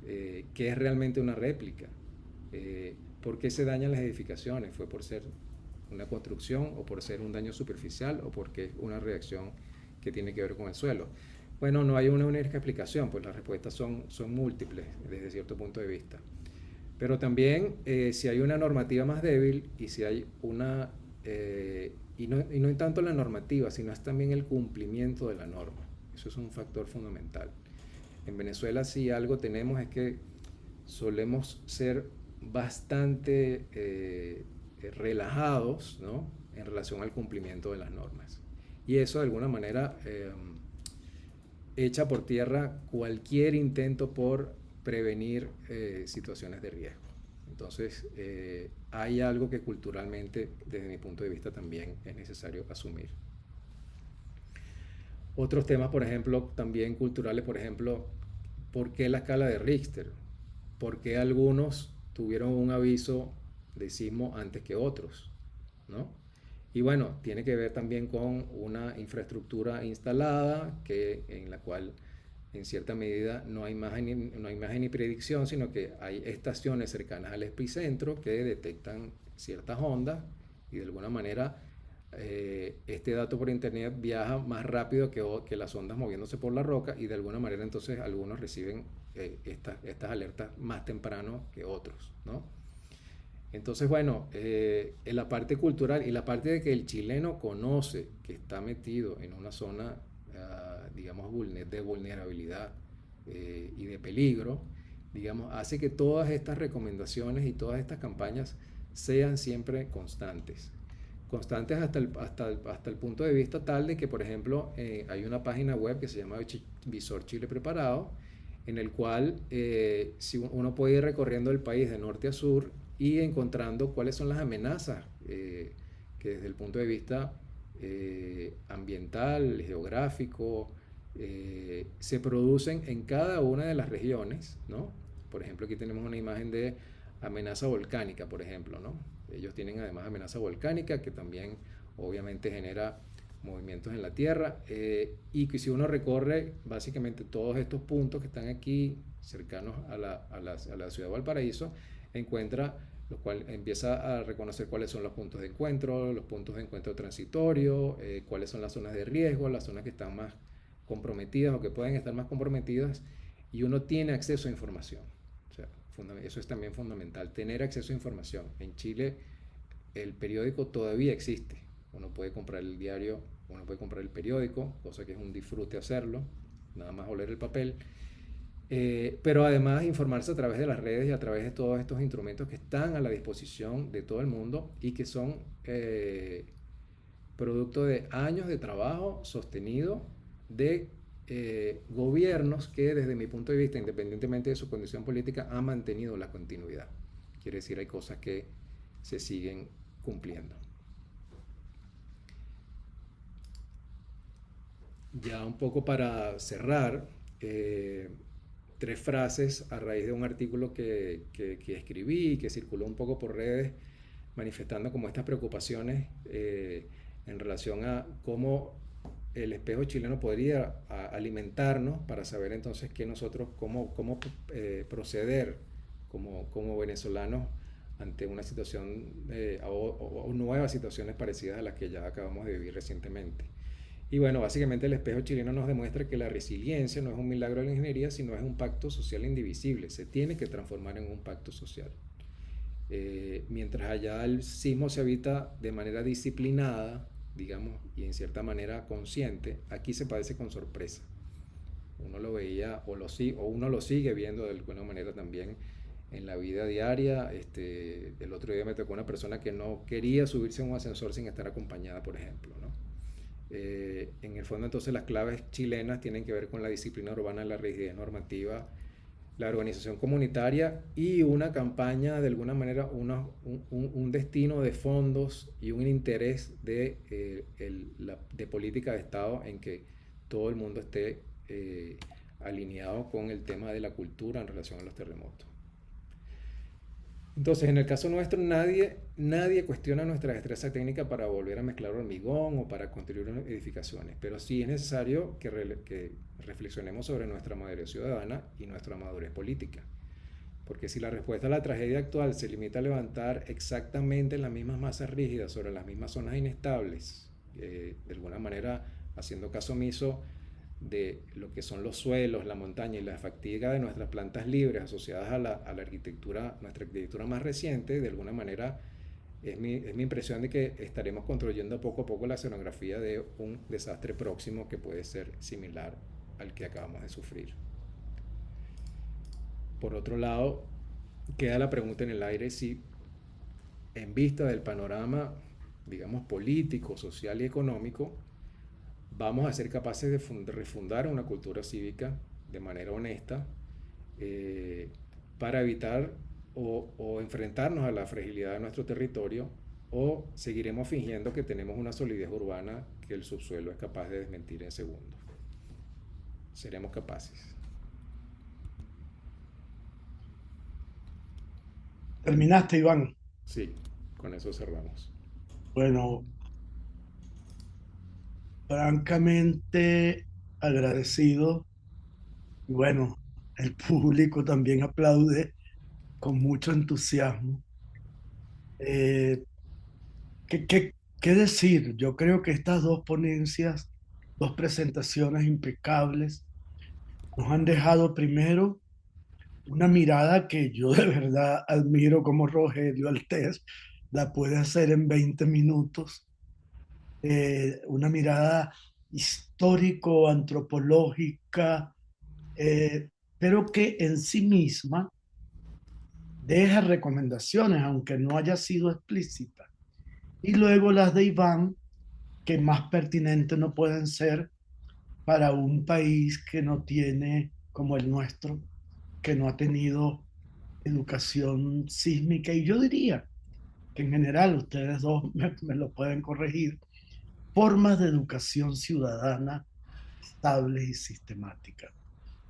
¿Qué es realmente una réplica? ¿Por qué se dañan las edificaciones? ¿Fue por ser una construcción o por ser un daño superficial o porque es una reacción que tiene que ver con el suelo? Bueno, no hay una única explicación, pues las respuestas son múltiples desde cierto punto de vista. Pero también si hay una normativa más débil y si hay una... y no tanto la normativa, sino es también el cumplimiento de la norma. Eso es un factor fundamental. En Venezuela, si algo tenemos es que solemos ser bastante relajados, ¿no?, en relación al cumplimiento de las normas. Y eso de alguna manera echa por tierra cualquier intento por prevenir situaciones de riesgo. Entonces, hay algo que culturalmente, desde mi punto de vista, también es necesario asumir. Otros temas, por ejemplo, también culturales, por ejemplo, ¿por qué la escala de Richter? ¿Por qué algunos tuvieron un aviso de sismo antes que otros, ¿no? Y bueno, tiene que ver también con una infraestructura instalada en la cual en cierta medida no hay imagen ni predicción, sino que hay estaciones cercanas al epicentro que detectan ciertas ondas, y de alguna manera este dato por internet viaja más rápido que las ondas moviéndose por la roca, y de alguna manera entonces algunos reciben estas alertas más temprano que otros, ¿no? Entonces, bueno, en la parte cultural y la parte de que el chileno conoce que está metido en una zona, digamos, de vulnerabilidad y de peligro, digamos, hace que todas estas recomendaciones y todas estas campañas sean siempre constantes. Constantes hasta el punto de vista tal de que, por ejemplo, hay una página web que se llama Visor Chile Preparado, en el cual si uno puede ir recorriendo el país de norte a sur y encontrando cuáles son las amenazas que desde el punto de vista ambiental, geográfico, se producen en cada una de las regiones, ¿no? Por ejemplo, aquí tenemos una imagen de amenaza volcánica, por ejemplo, ¿no? Ellos tienen además amenaza volcánica, que también obviamente genera movimientos en la Tierra, y que si uno recorre básicamente todos estos puntos que están aquí cercanos a la ciudad de Valparaíso, encuentra lo cual empieza a reconocer cuáles son los puntos de encuentro, los puntos de encuentro transitorios, cuáles son las zonas de riesgo, las zonas que están más comprometidas o que pueden estar más comprometidas, y uno tiene acceso a información. O sea, eso es también fundamental, tener acceso a información. En Chile el periódico todavía existe. Uno puede comprar el diario, uno puede comprar el periódico, cosa que es un disfrute hacerlo, nada más oler el papel. Pero además informarse a través de las redes y a través de todos estos instrumentos que están a la disposición de todo el mundo y que son producto de años de trabajo sostenido de gobiernos que, desde mi punto de vista, independientemente de su condición política, han mantenido la continuidad. Quiere decir, hay cosas que se siguen cumpliendo. Ya un poco para cerrar, tres frases a raíz de un artículo que escribí y que circuló un poco por redes, manifestando como estas preocupaciones en relación a cómo el espejo chileno podría alimentarnos para saber entonces que nosotros, cómo proceder como venezolanos ante una situación o nuevas situaciones parecidas a las que ya acabamos de vivir recientemente. Y bueno, básicamente el espejo chileno nos demuestra que la resiliencia no es un milagro de la ingeniería, sino es un pacto social indivisible. Se tiene que transformar en un pacto social. Mientras allá el sismo se evita de manera disciplinada, digamos, y en cierta manera consciente, aquí se padece con sorpresa. Uno lo veía o uno lo sigue viendo de alguna manera también en la vida diaria. El otro día me tocó una persona que no quería subirse a un ascensor sin estar acompañada, por ejemplo, ¿no? En el fondo, entonces, las claves chilenas tienen que ver con la disciplina urbana, la rigidez normativa, la organización comunitaria y una campaña, de alguna manera, un destino de fondos y un interés de política de Estado en que todo el mundo esté alineado con el tema de la cultura en relación a los terremotos. Entonces, en el caso nuestro, nadie cuestiona nuestra destreza técnica para volver a mezclar hormigón o para construir edificaciones, pero sí es necesario que reflexionemos sobre nuestra madurez ciudadana y nuestra madurez política. Porque si la respuesta a la tragedia actual se limita a levantar exactamente las mismas masas rígidas sobre las mismas zonas inestables, de alguna manera haciendo caso omiso de lo que son los suelos, la montaña y la fatiga de nuestras plantas libres asociadas a la arquitectura, nuestra arquitectura más reciente, de alguna manera es mi impresión de que estaremos construyendo poco a poco la escenografía de un desastre próximo que puede ser similar al que acabamos de sufrir. Por otro lado, queda la pregunta en el aire si, en vista del panorama, digamos, político, social y económico, vamos a ser capaces de refundar una cultura cívica de manera honesta para evitar o enfrentarnos a la fragilidad de nuestro territorio, o seguiremos fingiendo que tenemos una solidez urbana que el subsuelo es capaz de desmentir en segundos. Seremos capaces. ¿Terminaste, Iván? Sí, con eso cerramos. Bueno, francamente agradecido. Y bueno, el público también aplaude con mucho entusiasmo. Eh, ¿qué decir? Yo creo que estas dos ponencias, dos presentaciones impecables, nos han dejado primero una mirada que yo de verdad admiro como Rogelio Altés la puede hacer en 20 minutos. Una mirada histórico-antropológica, pero que en sí misma deja recomendaciones, aunque no haya sido explícita. Y luego las de Iván, que más pertinentes no pueden ser para un país que no tiene, como el nuestro, que no ha tenido educación sísmica. Y yo diría que en general, ustedes dos me lo pueden corregir, formas de educación ciudadana estables y sistemáticas.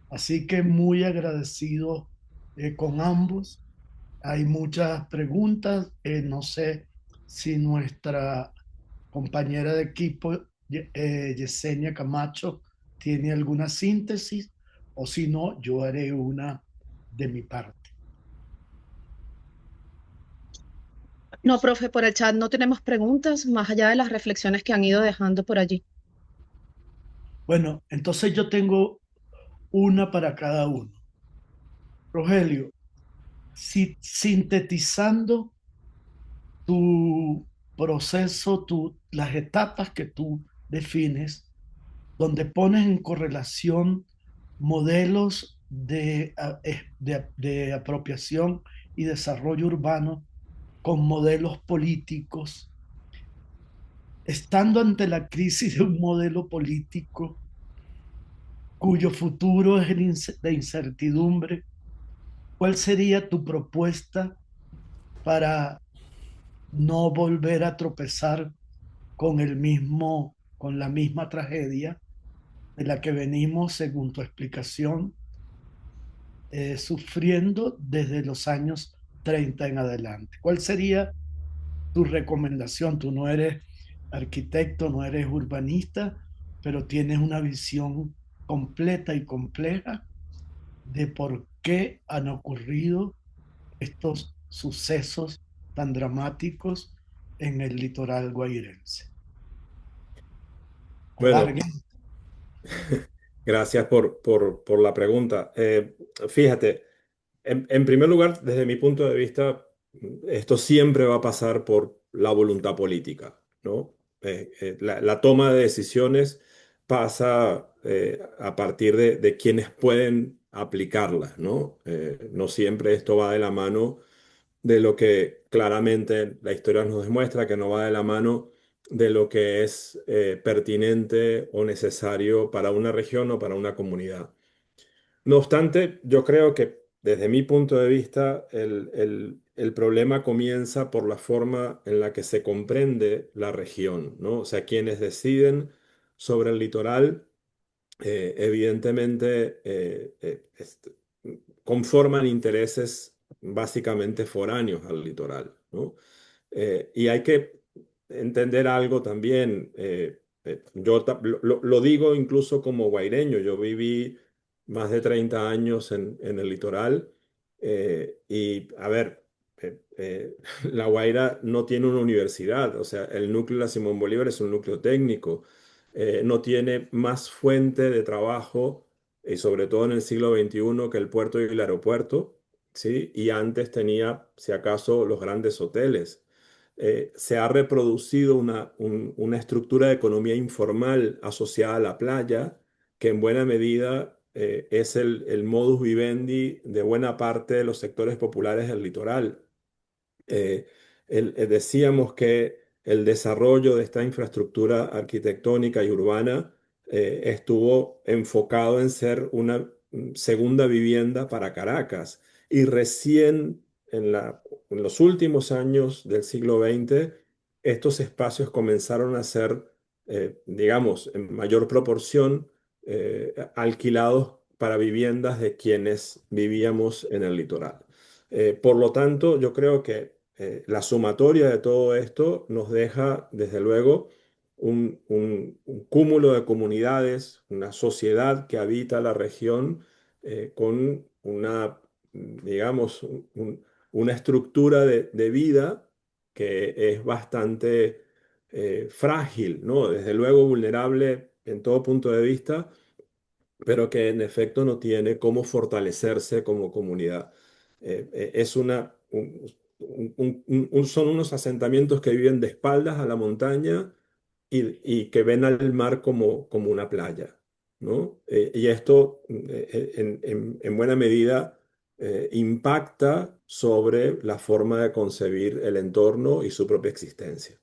Así que muy agradecido con ambos. Hay muchas preguntas. No sé si nuestra compañera de equipo, Yesenia Camacho, tiene alguna síntesis, o si no, yo haré una de mi parte. No, profe, por el chat no tenemos preguntas más allá de las reflexiones que han ido dejando por allí. Bueno, entonces yo tengo una para cada uno. Rogelio, si sintetizando tu proceso, las etapas que tú defines, donde pones en correlación modelos de apropiación y desarrollo urbano con modelos políticos, estando ante la crisis de un modelo político cuyo futuro es de incertidumbre, ¿cuál sería tu propuesta para no volver a tropezar con la misma tragedia de la que venimos, según tu explicación, sufriendo desde los años 30 en adelante? ¿Cuál sería tu recomendación? Tú no eres arquitecto, no eres urbanista, pero tienes una visión completa y compleja de por qué han ocurrido estos sucesos tan dramáticos en el litoral guairense. Bueno, Alarguen. gracias por la pregunta. Fíjate, en primer lugar, desde mi punto de vista, esto siempre va a pasar por la voluntad política, ¿no? La toma de decisiones pasa a partir de quienes pueden aplicarlas, ¿no? No siempre esto va de la mano de lo que claramente la historia nos demuestra, que no va de la mano de lo que es pertinente o necesario para una región o para una comunidad. No obstante, yo creo que desde mi punto de vista el problema comienza por la forma en la que se comprende la región, ¿no? O sea, quienes deciden sobre el litoral, evidentemente, conforman intereses básicamente foráneos al litoral, ¿no? Y hay que entender algo también. Yo lo digo incluso como guaireño. Yo viví más de 30 años en el litoral. Y a ver, La Guaira no tiene una universidad. O sea, el núcleo de la Simón Bolívar es un núcleo técnico. No tiene más fuente de trabajo, y sobre todo en el siglo XXI, que el puerto y el aeropuerto. ¿Sí? Y antes tenía, si acaso, los grandes hoteles. Se ha reproducido una estructura de economía informal asociada a la playa, que en buena medida es el modus vivendi de buena parte de los sectores populares del litoral. Eh, Decíamos que el desarrollo de esta infraestructura arquitectónica y urbana estuvo enfocado en ser una segunda vivienda para Caracas, y recién en los últimos años del siglo XX estos espacios comenzaron a ser, digamos, en mayor proporción alquilados para viviendas de quienes vivíamos en el litoral. Por lo tanto, yo creo que la sumatoria de todo esto nos deja, desde luego, un cúmulo de comunidades, una sociedad que habita la región con una, digamos, una estructura de vida que es bastante frágil, ¿no? Desde luego vulnerable en todo punto de vista, pero que en efecto no tiene cómo fortalecerse como comunidad. Es son unos asentamientos que viven de espaldas a la montaña y que ven al mar como una playa, ¿no? Y esto en buena medida impacta sobre la forma de concebir el entorno y su propia existencia.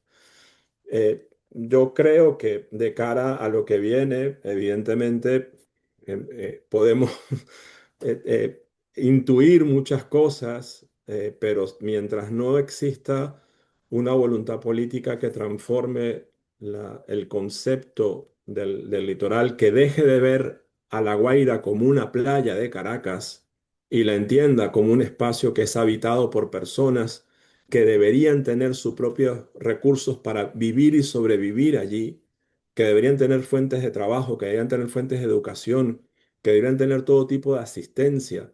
Yo creo que de cara a lo que viene, evidentemente, podemos intuir muchas cosas, pero mientras no exista una voluntad política que transforme el concepto del litoral, que deje de ver a La Guaira como una playa de Caracas y la entienda como un espacio que es habitado por personas que deberían tener sus propios recursos para vivir y sobrevivir allí, que deberían tener fuentes de trabajo, que deberían tener fuentes de educación, que deberían tener todo tipo de asistencia.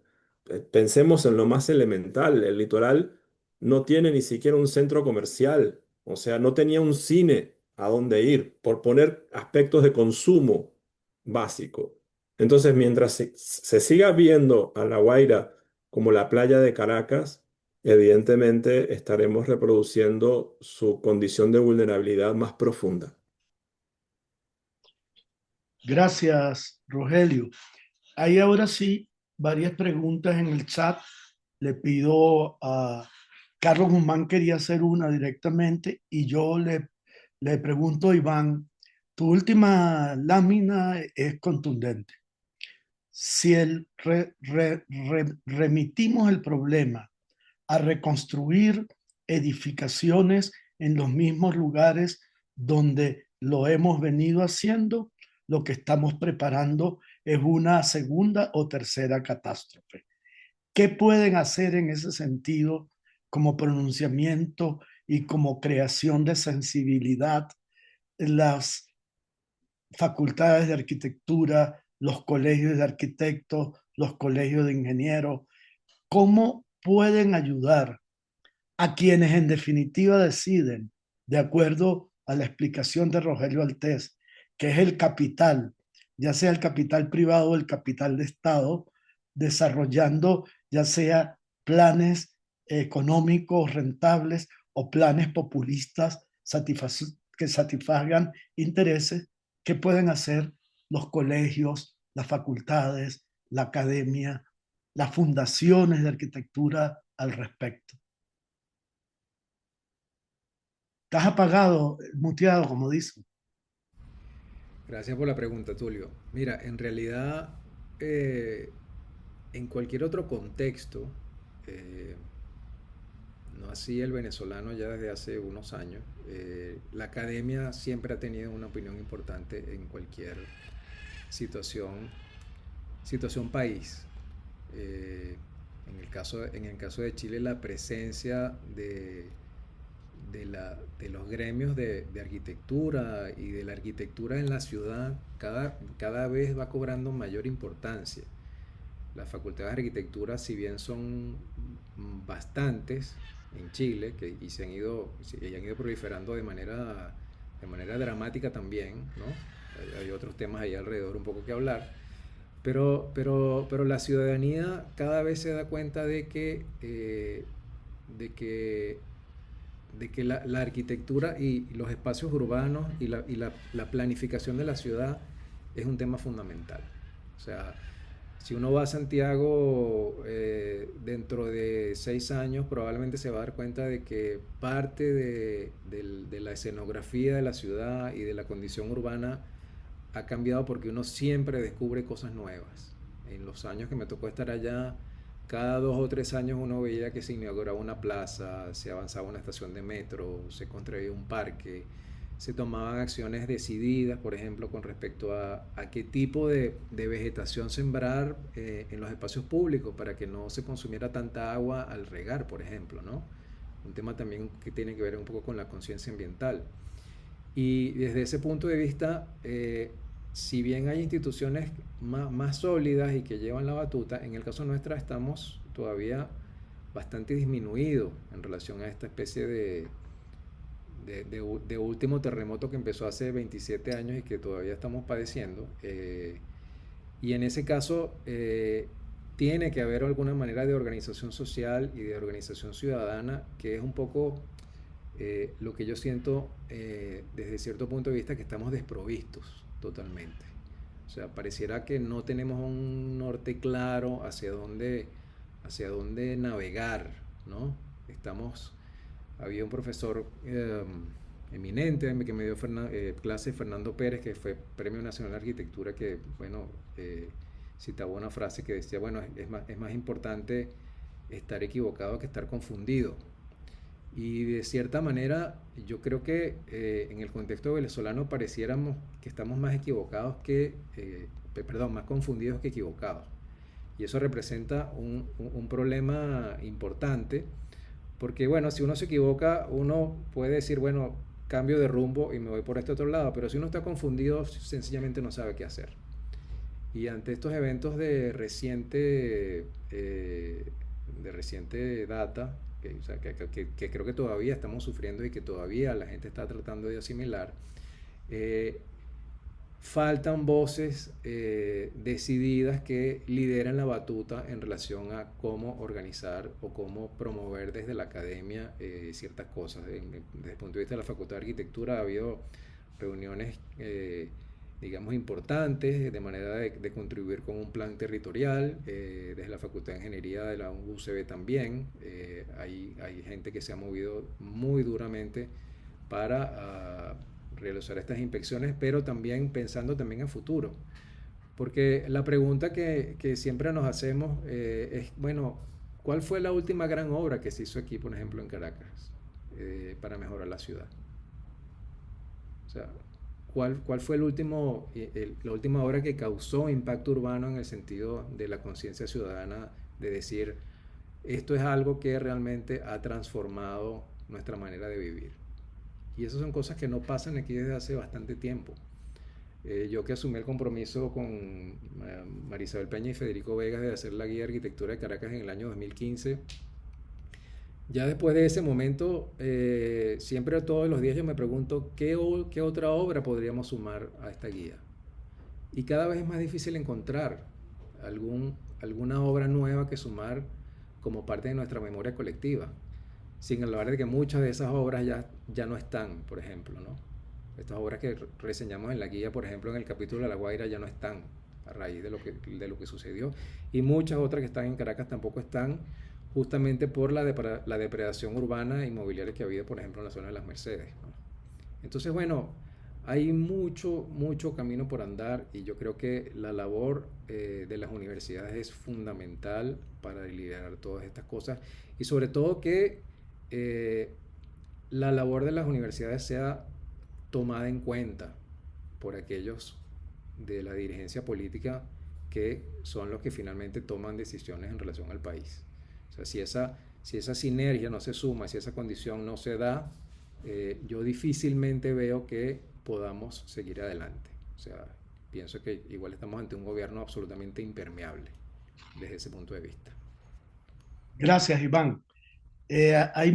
Pensemos en lo más elemental, el litoral no tiene ni siquiera un centro comercial, o sea, no tenía un cine a dónde ir, por poner aspectos de consumo básico. Entonces, mientras se siga viendo a La Guaira como la playa de Caracas, evidentemente estaremos reproduciendo su condición de vulnerabilidad más profunda. Gracias, Rogelio. Hay ahora sí varias preguntas en el chat. Le pido a Carlos Guzmán, quería hacer una directamente y yo le pregunto a Iván, tu última lámina es contundente. Si remitimos el problema a reconstruir edificaciones en los mismos lugares donde lo hemos venido haciendo, lo que estamos preparando es una segunda o tercera catástrofe. ¿Qué pueden hacer en ese sentido como pronunciamiento y como creación de sensibilidad las facultades de arquitectura, los colegios de arquitectos, los colegios de ingenieros? ¿Cómo pueden ayudar a quienes en definitiva deciden, de acuerdo a la explicación de Rogelio Altés, que es el capital, ya sea el capital privado o el capital de Estado, desarrollando ya sea planes económicos rentables o planes populistas que satisfagan intereses? ¿Qué pueden hacer los colegios, las facultades, la academia, las fundaciones de arquitectura al respecto? Estás apagado, muteado, como dicen. Gracias por la pregunta, Tulio. Mira, en realidad, eh, en cualquier otro contexto, eh, no así el venezolano ya desde hace unos años, la academia siempre ha tenido una opinión importante en cualquier situación, situación país. Eh, en el caso de Chile, la presencia de los gremios de arquitectura y de la arquitectura en la ciudad cada vez va cobrando mayor importancia. Las facultades de arquitectura, si bien son bastantes en Chile y han ido proliferando de manera dramática también, ¿no? Hay otros temas ahí alrededor un poco que hablar, pero la ciudadanía cada vez se da cuenta de que la arquitectura y los espacios urbanos y la planificación de la ciudad es un tema fundamental. O sea, si uno va a Santiago dentro de 6 años, probablemente se va a dar cuenta de que parte de la escenografía de la ciudad y de la condición urbana ha cambiado porque uno siempre descubre cosas nuevas. En los años que me tocó estar allá, cada 2 o 3 años uno veía que se inauguraba una plaza, se avanzaba una estación de metro, se construía un parque, se tomaban acciones decididas, por ejemplo, con respecto a qué tipo de vegetación sembrar en los espacios públicos para que no se consumiera tanta agua al regar, por ejemplo, ¿no? Un tema también que tiene que ver un poco con la conciencia ambiental. Y desde ese punto de vista, si bien hay instituciones más sólidas y que llevan la batuta, en el caso nuestra estamos todavía bastante disminuidos en relación a esta especie de último terremoto que empezó hace 27 años y que todavía estamos padeciendo. Y en ese caso tiene que haber alguna manera de organización social y de organización ciudadana, que es un poco lo que yo siento desde cierto punto de vista que estamos desprovistos totalmente. O sea, pareciera que no tenemos un norte claro hacia dónde navegar, ¿no? Había un profesor eminente que me dio clase, Fernando Pérez, que fue Premio Nacional de Arquitectura, que, bueno, citaba una frase que decía, bueno, es más importante estar equivocado que estar confundido. Y de cierta manera, yo creo que en el contexto venezolano pareciéramos que estamos más equivocados más confundidos que equivocados. Y eso representa un problema importante Porque bueno, si uno se equivoca, uno puede decir, bueno, cambio de rumbo y me voy por este otro lado, pero si uno está confundido, sencillamente no sabe qué hacer. Y ante estos eventos de reciente data, o sea, que creo que todavía estamos sufriendo y que todavía la gente está tratando de asimilar, eh, faltan voces decididas que lideran la batuta en relación a cómo organizar o cómo promover desde la academia ciertas cosas. Desde el punto de vista de la Facultad de Arquitectura ha habido reuniones, digamos, importantes de manera de contribuir con un plan territorial. Desde la Facultad de Ingeniería de la UCB también hay gente que se ha movido muy duramente para realizar estas inspecciones, pero también pensando también en futuro. Porque la pregunta que siempre nos hacemos es, bueno, ¿cuál fue la última gran obra que se hizo aquí, por ejemplo, en Caracas, para mejorar la ciudad? O sea, ¿cuál fue la última obra que causó impacto urbano en el sentido de la conciencia ciudadana, de decir, esto es algo que realmente ha transformado nuestra manera de vivir? Y esas son cosas que no pasan aquí desde hace bastante tiempo. Yo que asumí el compromiso con Marisabel Peña y Federico Vegas de hacer la guía de arquitectura de Caracas en el año 2015, ya después de ese momento, siempre todos los días yo me pregunto qué otra obra podríamos sumar a esta guía. Y cada vez es más difícil encontrar alguna obra nueva que sumar como parte de nuestra memoria colectiva. Sin hablar de que muchas de esas obras ya no están, por ejemplo, ¿no? Estas obras que reseñamos en la guía, por ejemplo, en el capítulo de La Guaira, ya no están a raíz de lo que sucedió. Y muchas otras que están en Caracas tampoco están, justamente por la depredación urbana e inmobiliaria que ha habido, por ejemplo, en la zona de las Mercedes, ¿no? Entonces, bueno, hay mucho camino por andar y yo creo que la labor de las universidades es fundamental para liderar todas estas cosas y sobre todo que eh, la labor de las universidades sea tomada en cuenta por aquellos de la dirigencia política que son los que finalmente toman decisiones en relación al país. O sea, si esa sinergia no se suma, si esa condición no se da, yo difícilmente veo que podamos seguir adelante. O sea, pienso que igual estamos ante un gobierno absolutamente impermeable desde ese punto de vista. Gracias, Iván. Hay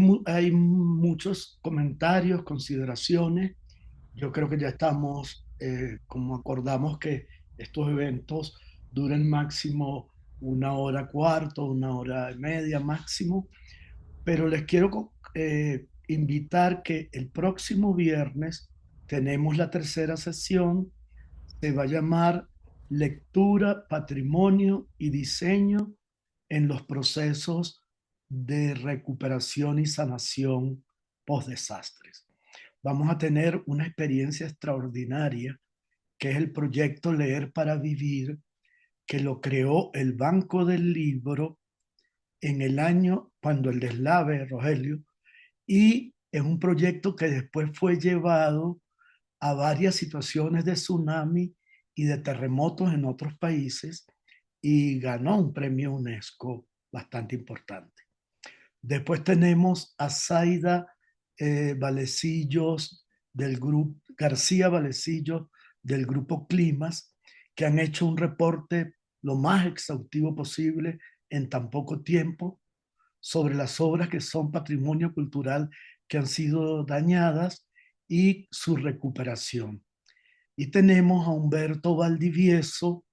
muchos comentarios, consideraciones. Yo creo que ya estamos, como acordamos que estos eventos duren máximo 1 hora cuarto, 1 hora y media máximo, pero les quiero invitar que el próximo viernes tenemos la tercera sesión. Se va a llamar Lectura, Patrimonio y Diseño en los procesos de recuperación y sanación post-desastres. Vamos a tener una experiencia extraordinaria, que es el proyecto Leer para Vivir, que lo creó el Banco del Libro en el año cuando el deslave, Rogelio, y es un proyecto que después fue llevado a varias situaciones de tsunami y de terremotos en otros países y ganó un premio UNESCO bastante importante. Después tenemos a Zaida Valecillos del grupo, García Valecillos del grupo Climas, que han hecho un reporte lo más exhaustivo posible en tan poco tiempo sobre las obras que son patrimonio cultural que han sido dañadas y su recuperación. Y tenemos a Humberto Valdivieso,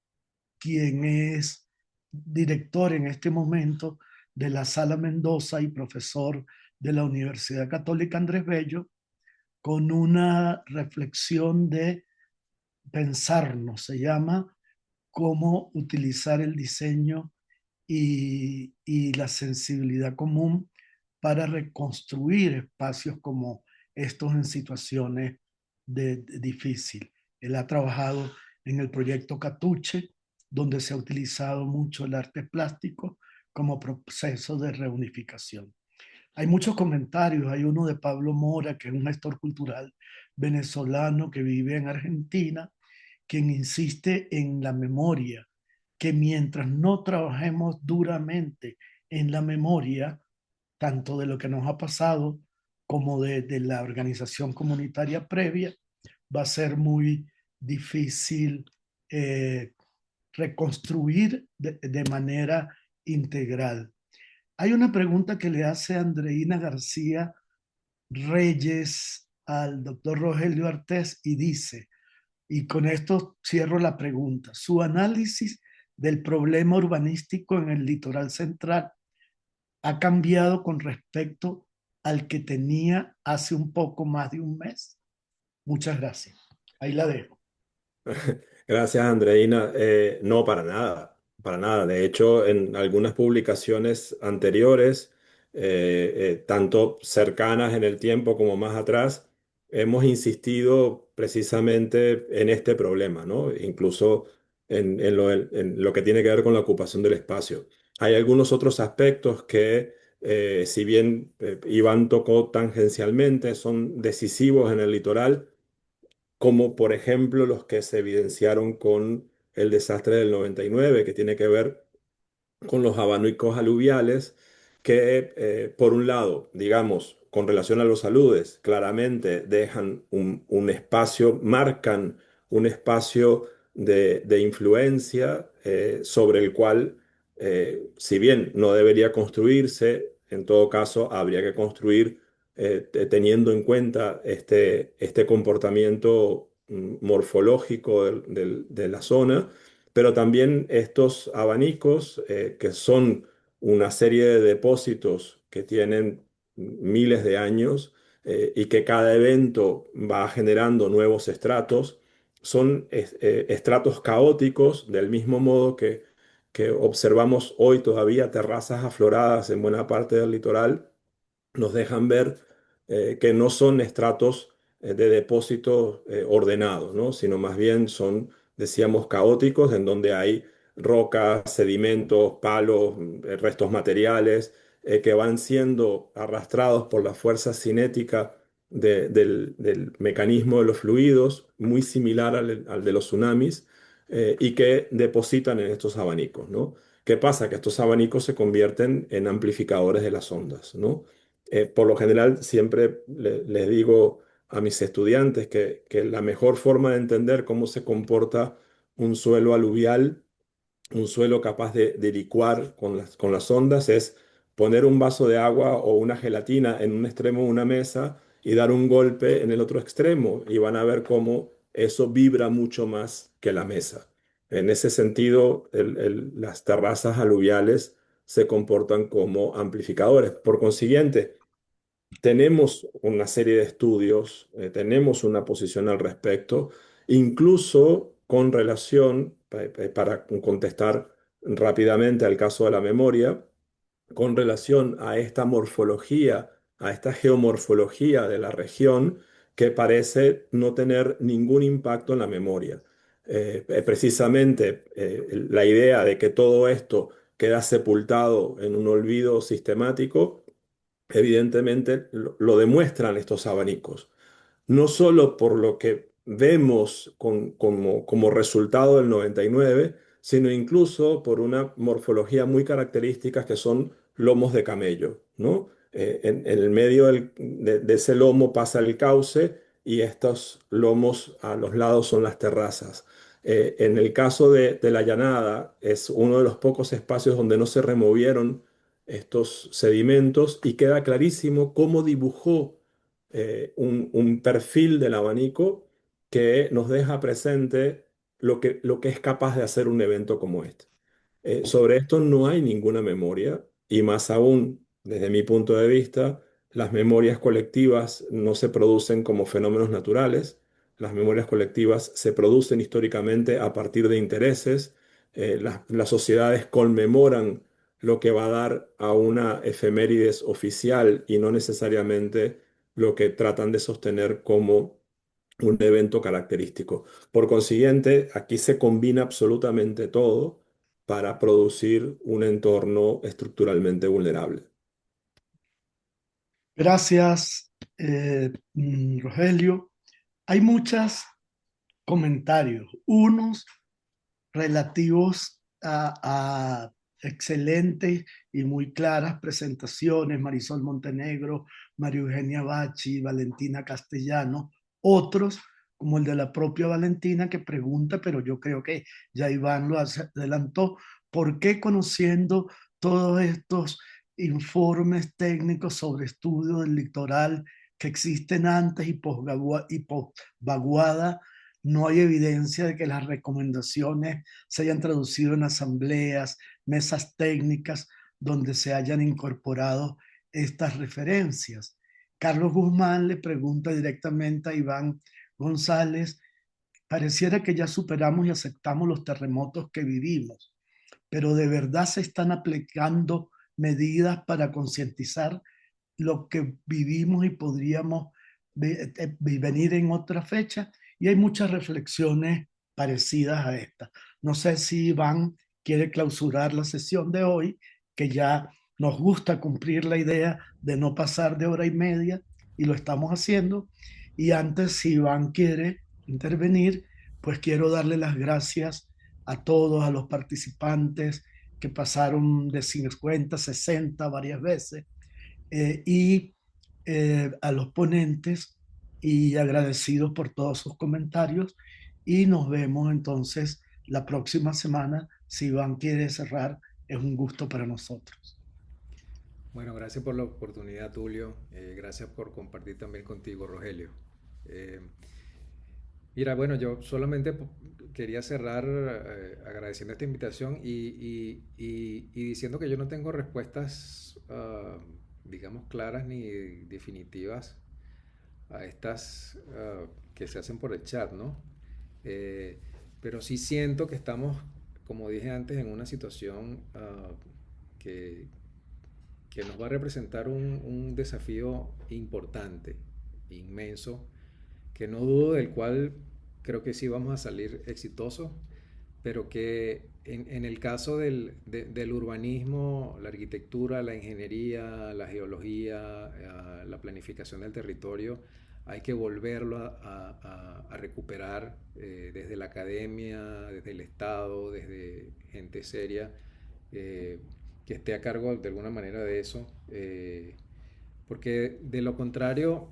quien es director en este momento de la Sala Mendoza y profesor de la Universidad Católica Andrés Bello, con una reflexión de pensarnos, se llama cómo utilizar el diseño y la sensibilidad común para reconstruir espacios como estos en situaciones difícil. Él ha trabajado en el proyecto Catuche, donde se ha utilizado mucho el arte plástico como proceso de reunificación. Hay muchos comentarios, hay uno de Pablo Mora, que es un gestor cultural venezolano que vive en Argentina, quien insiste en la memoria, que mientras no trabajemos duramente en la memoria, tanto de lo que nos ha pasado como de la organización comunitaria previa, va a ser muy difícil reconstruir de manera integral. Hay una pregunta que le hace Andreina García Reyes al doctor Rogelio Artés y dice, y con esto cierro la pregunta, su análisis del problema urbanístico en el litoral central ha cambiado con respecto al que tenía hace un poco más de un mes. Muchas gracias. Ahí la dejo. Gracias, Andreina. No, para nada, para nada. De hecho, en algunas publicaciones anteriores, tanto cercanas en el tiempo como más atrás, hemos insistido precisamente en este problema, ¿no? Incluso en lo que tiene que ver con la ocupación del espacio. Hay algunos otros aspectos que, si bien Iván tocó tangencialmente, son decisivos en el litoral, como por ejemplo los que se evidenciaron con el desastre del 99, que tiene que ver con los abanicos aluviales, que por un lado, digamos, con relación a los aludes, claramente dejan un espacio, marcan un espacio de influencia sobre el cual, si bien no debería construirse, en todo caso habría que construir teniendo en cuenta este comportamiento morfológico de la zona, pero también estos abanicos, que son una serie de depósitos que tienen miles de años y que cada evento va generando nuevos estratos, son estratos caóticos, del mismo modo que observamos hoy todavía terrazas afloradas en buena parte del litoral, nos dejan ver que no son estratos de depósito ordenados, ¿no? Sino más bien son, decíamos, caóticos, en donde hay rocas, sedimentos, palos, restos materiales que van siendo arrastrados por la fuerza cinética del mecanismo de los fluidos, muy similar al de los tsunamis, y que depositan en estos abanicos, ¿no? ¿Qué pasa? Que estos abanicos se convierten en amplificadores de las ondas, ¿no? Por lo general, siempre les digo a mis estudiantes que la mejor forma de entender cómo se comporta un suelo aluvial, un suelo capaz de licuar con las ondas, es poner un vaso de agua o una gelatina en un extremo de una mesa y dar un golpe en el otro extremo, y van a ver cómo eso vibra mucho más que la mesa. En ese sentido, las terrazas aluviales se comportan como amplificadores. Por consiguiente, tenemos una serie de estudios, tenemos una posición al respecto, incluso con relación, para contestar rápidamente al caso de la memoria, con relación a esta morfología, a esta geomorfología de la región, que parece no tener ningún impacto en la memoria. Precisamente la idea de que todo esto queda sepultado en un olvido sistemático, evidentemente lo demuestran estos abanicos, no solo por lo que vemos como resultado del 99, sino incluso por una morfología muy característica, que son lomos de camello, ¿no? En el medio de ese lomo pasa el cauce, y estos lomos a los lados son las terrazas. En el caso de la Llanada, es uno de los pocos espacios donde no se removieron estos sedimentos, y queda clarísimo cómo dibujó un perfil del abanico que nos deja presente lo que es capaz de hacer un evento como este. Sobre esto no hay ninguna memoria, y más aún, desde mi punto de vista, las memorias colectivas no se producen como fenómenos naturales. Las memorias colectivas se producen históricamente a partir de intereses. Las sociedades conmemoran lo que va a dar a una efemérides oficial, y no necesariamente lo que tratan de sostener como un evento característico. Por consiguiente, aquí se combina absolutamente todo para producir un entorno estructuralmente vulnerable. Gracias, Rogelio. Hay muchos comentarios, unos relativos a excelentes y muy claras presentaciones, Marisol Montenegro, María Eugenia Bachi, Valentina Castellano, otros como el de la propia Valentina que pregunta, pero yo creo que ya Iván lo adelantó, ¿por qué conociendo todos estos informes técnicos sobre estudio del litoral que existen antes y post-vaguada, no hay evidencia de que las recomendaciones se hayan traducido en asambleas, mesas técnicas donde se hayan incorporado estas referencias? Carlos Guzmán le pregunta directamente a Iván González, pareciera que ya superamos y aceptamos los terremotos que vivimos, pero de verdad se están aplicando medidas para concientizar lo que vivimos y podríamos venir en otra fecha. Y hay muchas reflexiones parecidas a esta. No sé si Iván quiere clausurar la sesión de hoy, que ya nos gusta cumplir la idea de no pasar de hora y media y lo estamos haciendo. Y antes, si Iván quiere intervenir, pues quiero darle las gracias a todos, a los participantes que pasaron de 50, 60 varias veces, y a los ponentes, y agradecidos por todos sus comentarios. Y nos vemos entonces la próxima semana. Si Iván quiere cerrar, es un gusto para nosotros. Bueno, gracias por la oportunidad, Tulio. Gracias por compartir también contigo, Rogelio. Eh, Mira, bueno, yo solamente quería cerrar agradeciendo esta invitación y diciendo que yo no tengo respuestas, digamos, claras ni definitivas a estas que se hacen por el chat, ¿no? Eh, pero sí siento que estamos, como dije antes, en una situación que, que nos va a representar un desafío importante, inmenso, que no dudo del cual creo que sí vamos a salir exitosos, pero que en el caso del urbanismo, la arquitectura, la ingeniería, la geología, la planificación del territorio, hay que volverlo a recuperar desde la academia, desde el Estado, desde gente seria que esté a cargo de alguna manera de eso. Porque de lo contrario,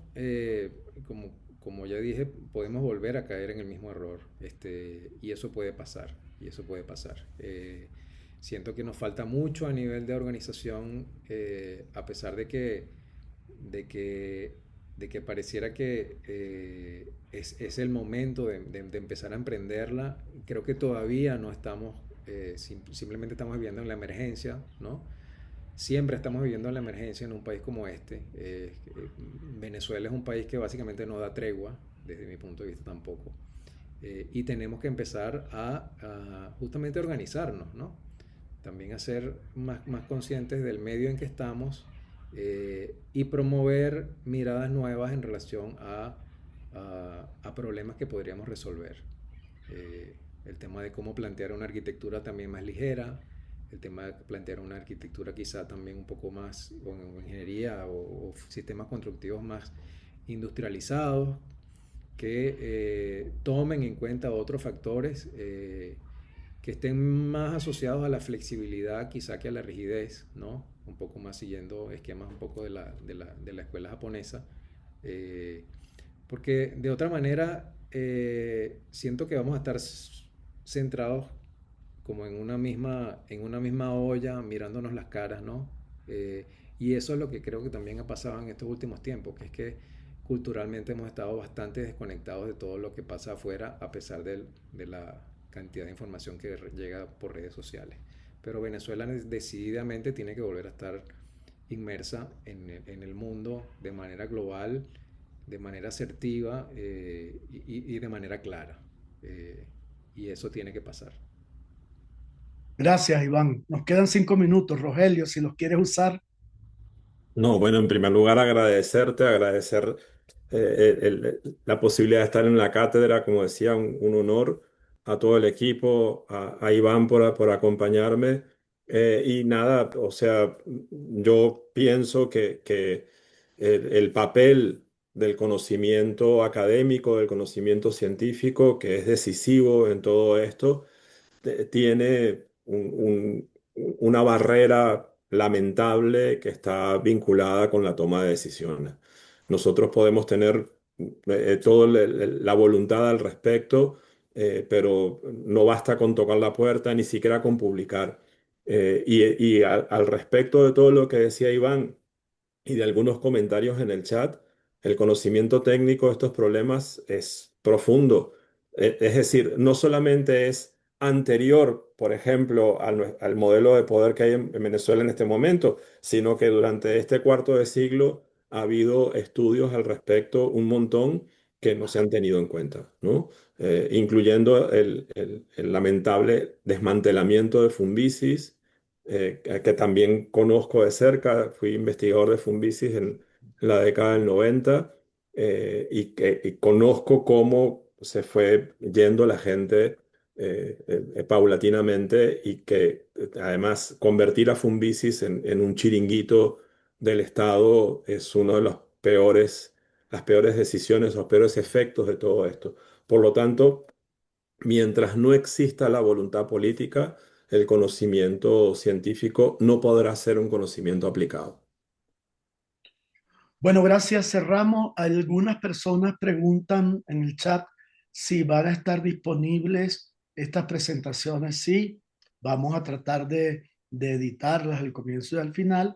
como ya dije, podemos volver a caer en el mismo error. Y eso puede pasar. Y eso puede pasar. Siento que nos falta mucho a nivel de organización, a pesar de que pareciera que es el momento de empezar a emprenderla. Creo que todavía no estamos, simplemente estamos viviendo en la emergencia, ¿no? Siempre estamos viviendo en la emergencia en un país como este. Venezuela es un país que básicamente no da tregua, desde mi punto de vista tampoco. Y tenemos que empezar a justamente organizarnos, ¿no? También a ser más conscientes del medio en que estamos y promover miradas nuevas en relación a problemas que podríamos resolver. El tema de cómo plantear una arquitectura también más ligera, el tema de plantear una arquitectura quizá también un poco más, o ingeniería o sistemas constructivos más industrializados, que tomen en cuenta otros factores que estén más asociados a la flexibilidad quizá que a la rigidez, ¿no? Un poco más siguiendo esquemas un poco de la escuela japonesa. Eh, Porque de otra manera siento que vamos a estar centrados como en una misma olla, mirándonos las caras, ¿no? Y eso es lo que creo que también ha pasado en estos últimos tiempos, que es que culturalmente hemos estado bastante desconectados de todo lo que pasa afuera, a pesar de la cantidad de información que llega por redes sociales. Pero Venezuela decididamente tiene que volver a estar inmersa en el mundo de manera global, de manera asertiva y de manera clara. Y eso tiene que pasar. Gracias, Iván. Nos quedan 5 minutos, Rogelio, si los quieres usar. No, bueno, en primer lugar agradecer la posibilidad de estar en la cátedra, como decía, un honor a todo el equipo, a Iván por acompañarme. Y nada, o sea, yo pienso que el papel del conocimiento académico, del conocimiento científico, que es decisivo en todo esto, tiene una barrera lamentable que está vinculada con la toma de decisiones. Nosotros podemos tener toda la voluntad al respecto, pero no basta con tocar la puerta, ni siquiera con publicar. Y al respecto de todo lo que decía Iván, y de algunos comentarios en el chat, el conocimiento técnico de estos problemas es profundo. Es decir, no solamente es anterior, por ejemplo, al modelo de poder que hay en Venezuela en este momento, sino que durante este cuarto de siglo ha habido estudios al respecto, un montón que no se han tenido en cuenta, ¿no? Incluyendo el lamentable desmantelamiento de Fumbisis, que también conozco de cerca. Fui investigador de Fumbisis en la década del 90, y conozco cómo se fue yendo la gente paulatinamente, y que además convertir a Fumbisis en un chiringuito del Estado es uno de las peores decisiones, los peores efectos de todo esto. Por lo tanto, mientras no exista la voluntad política, el conocimiento científico no podrá ser un conocimiento aplicado. Bueno, gracias. Cerramos. Algunas personas preguntan en el chat si van a estar disponibles estas presentaciones. Sí, vamos a tratar de editarlas al comienzo y al final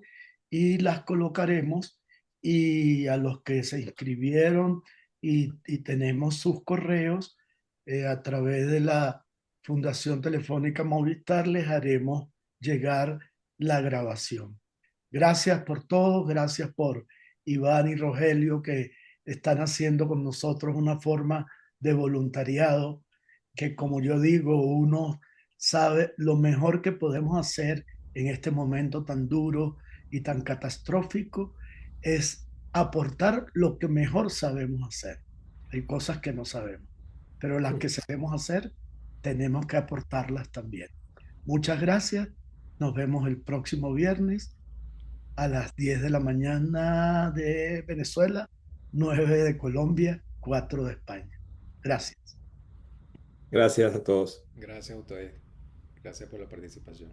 y las colocaremos. Y a los que se inscribieron y tenemos sus correos a través de la Fundación Telefónica Movistar, les haremos llegar la grabación. Gracias por todo, gracias por Iván y Rogelio, que están haciendo con nosotros una forma de voluntariado que, como yo digo, uno sabe lo mejor que podemos hacer en este momento tan duro y tan catastrófico es aportar lo que mejor sabemos hacer. Hay cosas que no sabemos, pero las que sabemos hacer tenemos que aportarlas también. Muchas gracias. Nos vemos el próximo viernes a las 10 de la mañana de Venezuela, 9 de Colombia, 4 de España. Gracias. Gracias a todos. Gracias a ustedes. Gracias por la participación.